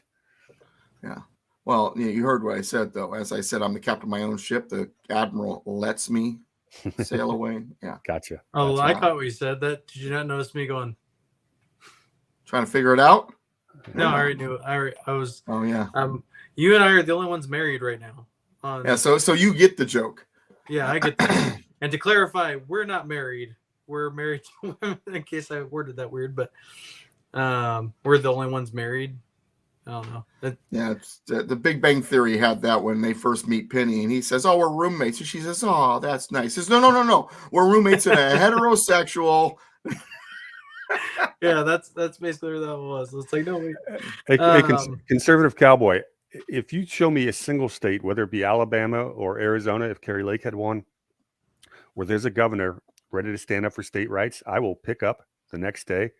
Yeah. Well, you heard what I said, though. As I said, I'm the captain of my own ship. The admiral lets me sail away. Yeah. Gotcha. Oh, I caught what you said. That did you not notice me going? Trying to figure it out? No, I already knew it. I was. Oh yeah. You and I are the only ones married right now. Yeah. So you get the joke. Yeah, I get that. And to clarify, we're not married. We're married. In case I worded that weird, but we're the only ones married. I don't know. Yeah, it's, the Big Bang Theory had that when they first meet Penny, and he says, "Oh, we're roommates," and she says, "Oh, that's nice." He says, "No, we're roommates in a heterosexual." Yeah, that's basically what that was. It's like, no, wait. Hey, conservative cowboy, if you show me a single state, whether it be Alabama or Arizona, if Kerry Lake had won, where there's a governor ready to stand up for state rights, I will pick up the next day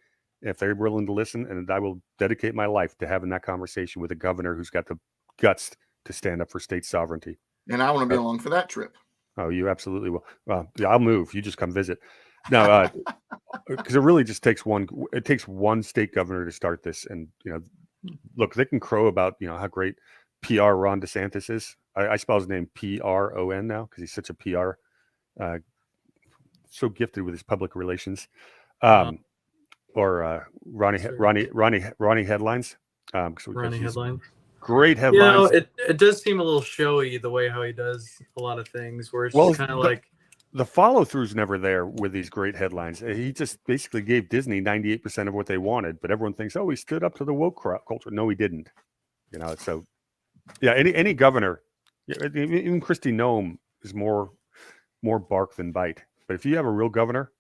if they're willing to listen, and I will dedicate my life to having that conversation with a governor who's got the guts to stand up for state sovereignty. And I want to be along for that trip. Oh, you absolutely will. Well, yeah, I'll move. You just come visit. No, because it really just takes one. It takes one state governor to start this, and look, they can crow about how great PR Ron DeSantis is. I spell his name P-R-O-N now because he's such a PR, so gifted with his public relations. Or Ronnie headlines. Ronnie headlines. Great headlines. It does seem a little showy the way how he does a lot of things, where it's just kind of like the follow through's never there with these great headlines. He just basically gave Disney 98% of what they wanted, but everyone thinks, oh, he stood up to the woke culture. No, he didn't. So yeah, any governor, even Kristi Noem is more bark than bite. But if you have a real governor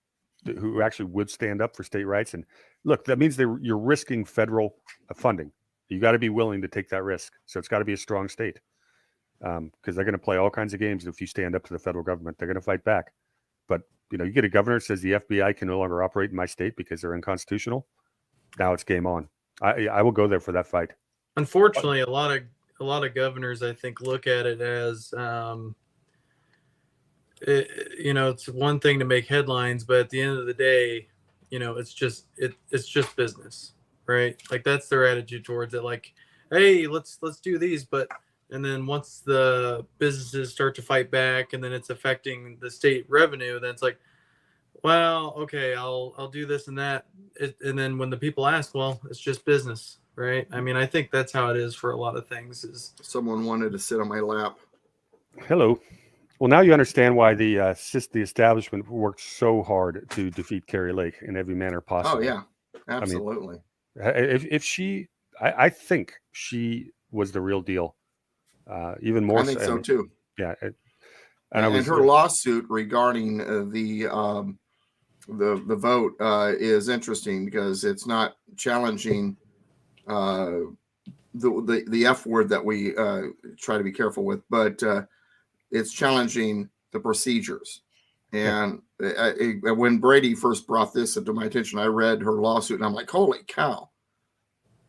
who actually would stand up for state rights, and look, that means you're risking federal funding. You got to be willing to take that risk. So it's got to be a strong state, because they're going to play all kinds of games. If you stand up to the federal government, they're going to fight back. But you get a governor that says the FBI can no longer operate in my state because they're unconstitutional. Now it's game on. I will go there for that fight. Unfortunately, a lot of governors, I think, look at it as it's one thing to make headlines, but at the end of the day, it's just business, right? Like that's their attitude towards it. Like, hey, let's do these, and then once the businesses start to fight back, and then it's affecting the state revenue, then it's like, well, okay, I'll do this and that, and then when the people ask, well, it's just business, right? I mean, I think that's how it is for a lot of things. Is someone wanted to sit on my lap? Hello. Well, now you understand why the establishment worked so hard to defeat Carrie Lake in every manner possible. Oh yeah, absolutely. I mean, I think she was the real deal. Even more. I think so too. Yeah. And her lawsuit regarding the vote is interesting because it's not challenging the F word that we try to be careful with, but it's challenging the procedures. And when Brady first brought this into my attention, I read her lawsuit and I'm like, holy cow.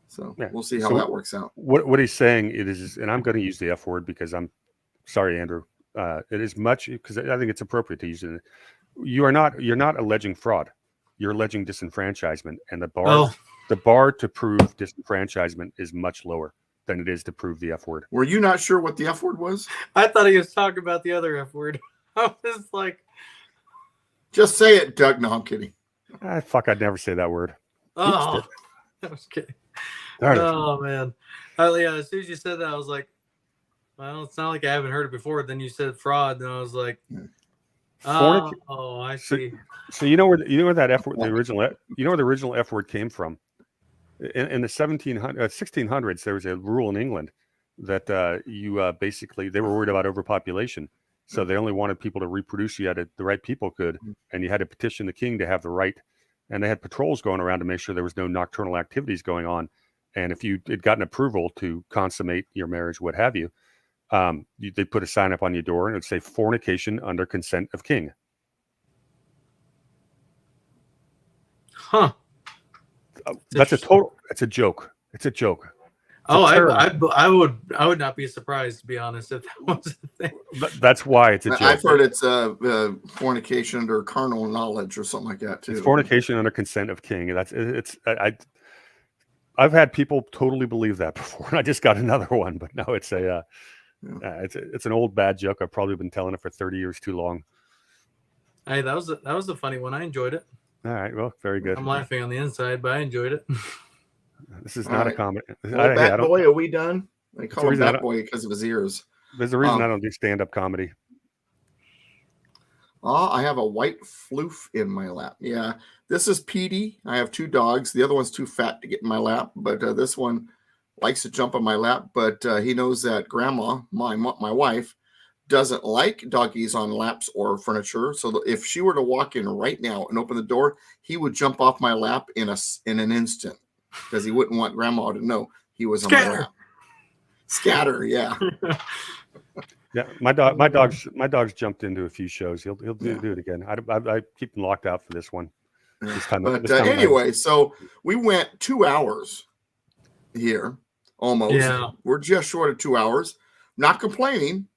So we'll see how that works out. What he's saying it is, and I'm going to use the F word because I'm sorry, Andrew. It is much because I think it's appropriate to use it. You're not alleging fraud. You're alleging disenfranchisement, and the bar to prove disenfranchisement is much lower than it is to prove the F word. Were you not sure what the F word was? I thought he was talking about the other F word. I was like, just say it, Doug. No, I'm kidding. I'd never say that word. Oh, I was kidding. Oh man. Yeah, as soon as you said that, I was like, well, it's not like I haven't heard it before. Then you said fraud, and I was like, oh, I see. So you know where that F word, the original F word came from? In the 1600s, there was a rule in England that basically they were worried about overpopulation, so they only wanted people to reproduce. You had the right people could, and you had to petition the king to have the right. And they had patrols going around to make sure there was no nocturnal activities going on. And if you had gotten approval to consummate your marriage, what have you, they put a sign up on your door and it would say fornication under consent of king. Huh. It's a joke. It's a joke. I would not be surprised, to be honest, if that was a thing. That's why it's a joke. I've heard it's fornication under carnal knowledge or something like that too. It's fornication under consent of king. I've had people totally believe that before, and I just got another one. But no, it's it's an old bad joke. I've probably been telling it for 30 years too long. Hey, that was a funny one. I enjoyed it. All right, well, very good. I'm laughing on the inside, but I enjoyed it. This is not a comedy. Bat Boy, are we done? They call him Bat Boy because of his ears. There's a reason I don't do stand-up comedy. I have a white floof in my lap. Yeah, this is Petey. I have 2 dogs. The other one's too fat to get in my lap, but this one likes to jump on my lap. But he knows that Grandma, my wife, doesn't like doggies on laps or furniture. So if she were to walk in right now and open the door, he would jump off my lap in an instant. Because he wouldn't want Grandma to know he was on my lap. Scatter, yeah. Yeah, my dog's jumped into a few shows. He'll do it again. I keep him locked out for this one. But anyway, so we went 2 hours here almost. Yeah. We're just short of 2 hours. Not complaining.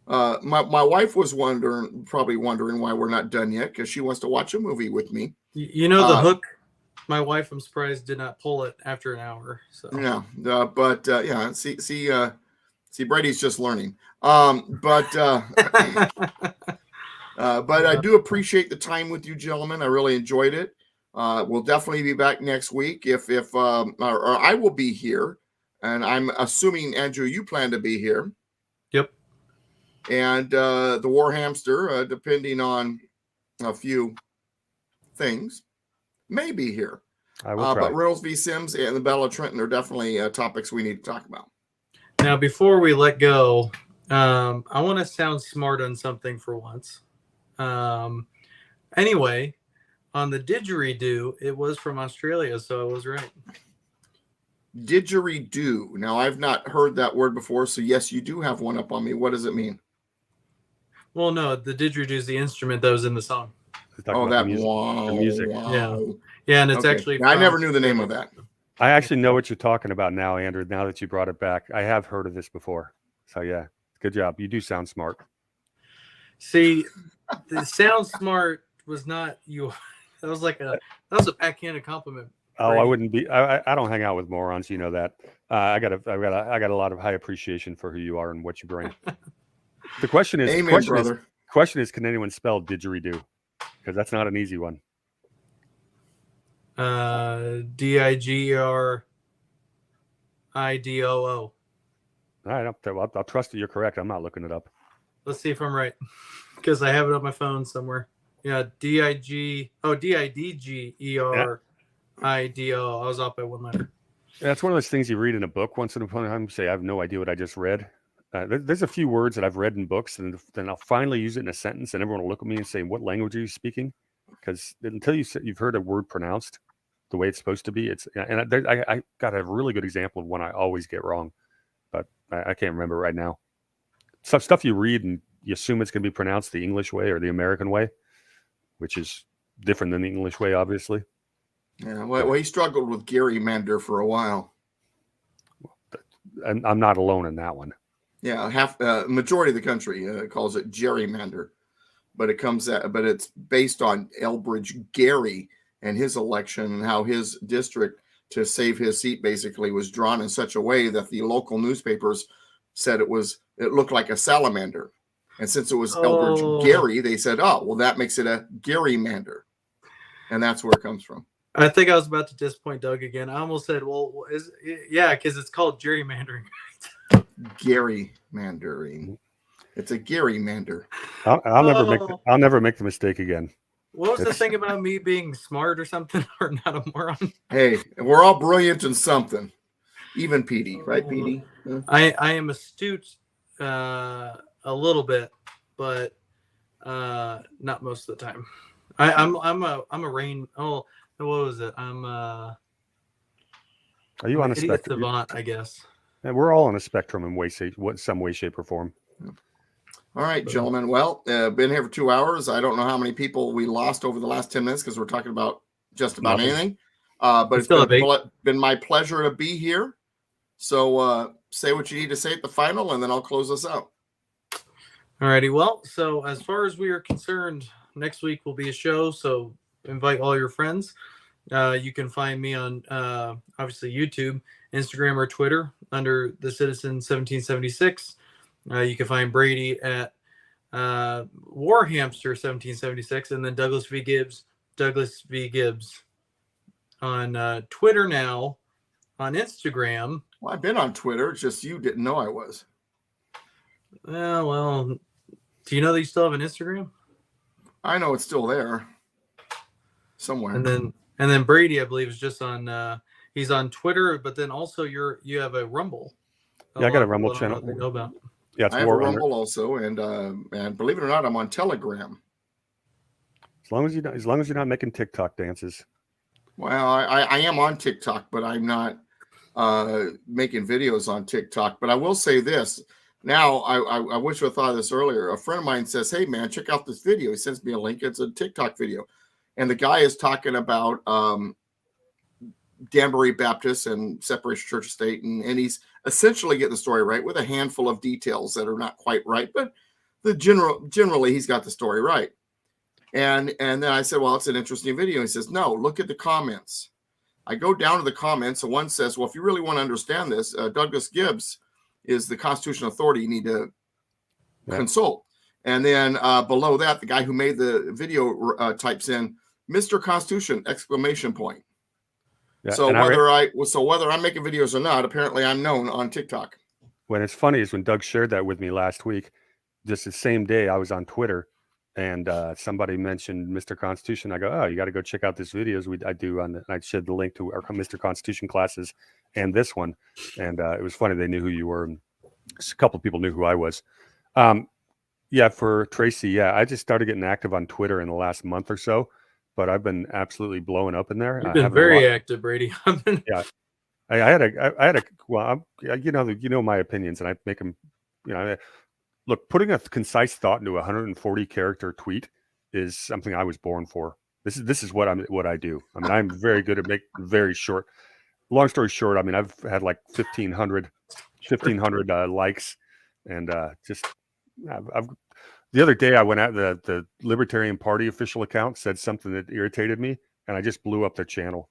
My wife was probably wondering why we're not done yet, because she wants to watch a movie with me. You know the hook. My wife, I'm surprised, did not pull it after an hour. So yeah, but yeah, see, Brady's just learning. But I do appreciate the time with you, gentlemen. I really enjoyed it. We'll definitely be back next week if or I will be here, and I'm assuming, Andrew, you plan to be here. Yep. And the War Hamster, depending on a few things, may be here. I will try. But Reynolds v. Sims and the Battle of Trenton are definitely topics we need to talk about. Now, before we let go, I want to sound smart on something for once. Anyway, on the didgeridoo, it was from Australia, so I was right. Didgeridoo. Now, I've not heard that word before, so yes, you do have one up on me. What does it mean? Well, no, the didgeridoo is the instrument that was in the song. Oh, that wow, the music. Wow. Yeah, and it's Okay. actually. I never knew the name of that. I actually know what you're talking about now, Andrew. Now that you brought it back, I have heard of this before. So yeah, good job. You do sound smart. See, the sound smart was not you. That was a backhanded compliment. Oh, Brady. I wouldn't be. I don't hang out with morons. You know that. I got a lot of high appreciation for who you are and what you bring. The question is, Amen, brother. Question is, can anyone spell didgeridoo? Because that's not an easy one. Digerido. All right, I'll trust that you're correct. I'm not looking it up. Let's see if I'm right, because I have it on my phone somewhere. Yeah, Digidgerido. I was off by one letter. That's one of those things you read in a book once in a while. You say, I have no idea what I just read. There's a few words that I've read in books, and then I'll finally use it in a sentence, and everyone will look at me and say, "What language are you speaking?" Because until you've heard a word pronounced the way it's supposed to be, I got a really good example of one I always get wrong, but I can't remember right now. Stuff you read and you assume it's going to be pronounced the English way or the American way, which is different than the English way, obviously. Yeah, well, he struggled with gerrymander for a while. And I'm not alone in that one. Yeah, majority of the country calls it gerrymander, but it's based on Elbridge Gerry and his election and how his district, to save his seat, basically was drawn in such a way that the local newspapers said it looked like a salamander, and since it was Elbridge Gerry, they said, "Oh, well, that makes it a gerrymander," and that's where it comes from. I think I was about to disappoint Doug again. I almost said, "Well, because it's called gerrymandering." Gerrymandering. It's a gerrymander. I'll never make the mistake again. What was the thing about me being smart or something, or not a moron? Hey, we're all brilliant in something. Even Petey, right, Petey? I am astute a little bit, but not most of the time. I'm a rain. Oh, what was it? Are you on a spectrum? Savant, I guess. And we're all on a spectrum in some way, shape, or form. All right, gentlemen. Well, been here for 2 hours. I don't know how many people we lost over the last 10 minutes because we're talking about just about anything. But it's been my pleasure to be here. So say what you need to say at the final, and then I'll close us out. All righty. Well, so as far as we are concerned, next week will be a show. So invite all your friends. You can find me on obviously YouTube, Instagram, or Twitter under the Citizen 1776. You can find Brady at War Hamster 1776, and then Douglas V. Gibbs on Twitter now, on Instagram. Well, I've been on Twitter. It's just you didn't know I was. Well, do you know that you still have an Instagram? I know it's still there somewhere. And then Brady, I believe, is just on. He's on Twitter, but then also you have a Rumble. Yeah, I got a Rumble channel. They know about. Yeah, it's I have a Rumble also, and believe it or not, I'm on Telegram. As long as you're not making TikTok dances. Well, I am on TikTok, but I'm not making videos on TikTok. But I will say this: Now, I wish I thought of this earlier. A friend of mine says, "Hey, man, check out this video." He sends me a link. It's a TikTok video. And the guy is talking about Danbury Baptist and separation church state. And he's essentially getting the story right with a handful of details that are not quite right. But generally, he's got the story right. And then I said, well, it's an interesting video. He says, no, look at the comments. I go down to the comments, and one says, well, if you really want to understand this, Douglas Gibbs is the constitutional authority you need to consult. And then below that, the guy who made the video types in Mr. Constitution, exclamation point. Yeah, so whether I'm making videos or not, apparently I'm known on TikTok. When it's funny is when Doug shared that with me last week, just the same day I was on Twitter, and somebody mentioned Mr. Constitution. I go, oh, you got to go check out this videos I do and I shared the link to our Mr. Constitution classes and this one. And it was funny. They knew who you were. And a couple of people knew who I was. Yeah, for Tracy. Yeah, I just started getting active on Twitter in the last month or so, but I've been absolutely blowing up in there. You've been very active, Brady. Yeah, I had a. Well, you know my opinions, and I make them. Look, putting a concise thought into a 140 character tweet is something I was born for. This is what I do. I mean, I'm very good at making very short. Long story short, I mean, I've had like 1,500 likes, and the other day I went out, the Libertarian Party official account said something that irritated me, and I just blew up their channel.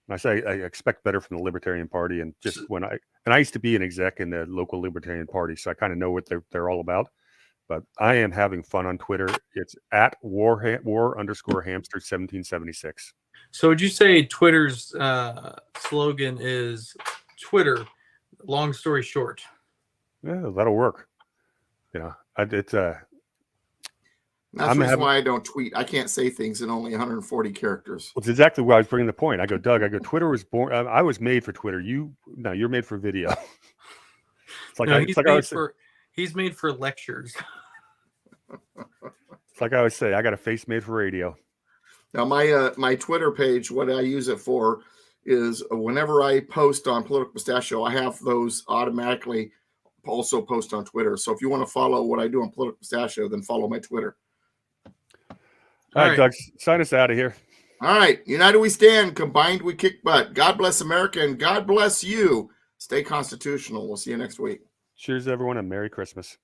And I say I expect better from the Libertarian Party, and just I used to be an exec in the local Libertarian Party, so I kind of know what they're all about. But I am having fun on Twitter. It's at war_hamster1776. So would you say Twitter's slogan is Twitter, long story short? Yeah, that'll work. It's That's the reason why I don't tweet. I can't say things in only 140 characters. Well, it's exactly why I was bringing the point. I go, Doug, Twitter was born. I was made for Twitter. You're made for video. It's like he's made for lectures. It's like I always say, I got a face made for radio. Now, my Twitter page, what I use it for is whenever I post on Political Pistachio, I have those automatically also post on Twitter. So if you want to follow what I do on Political Pistachio, then follow my Twitter. All right, Doug, sign us out of here. All right. United we stand. Combined we kick butt. God bless America, and God bless you. Stay constitutional. We'll see you next week. Cheers, everyone, and Merry Christmas.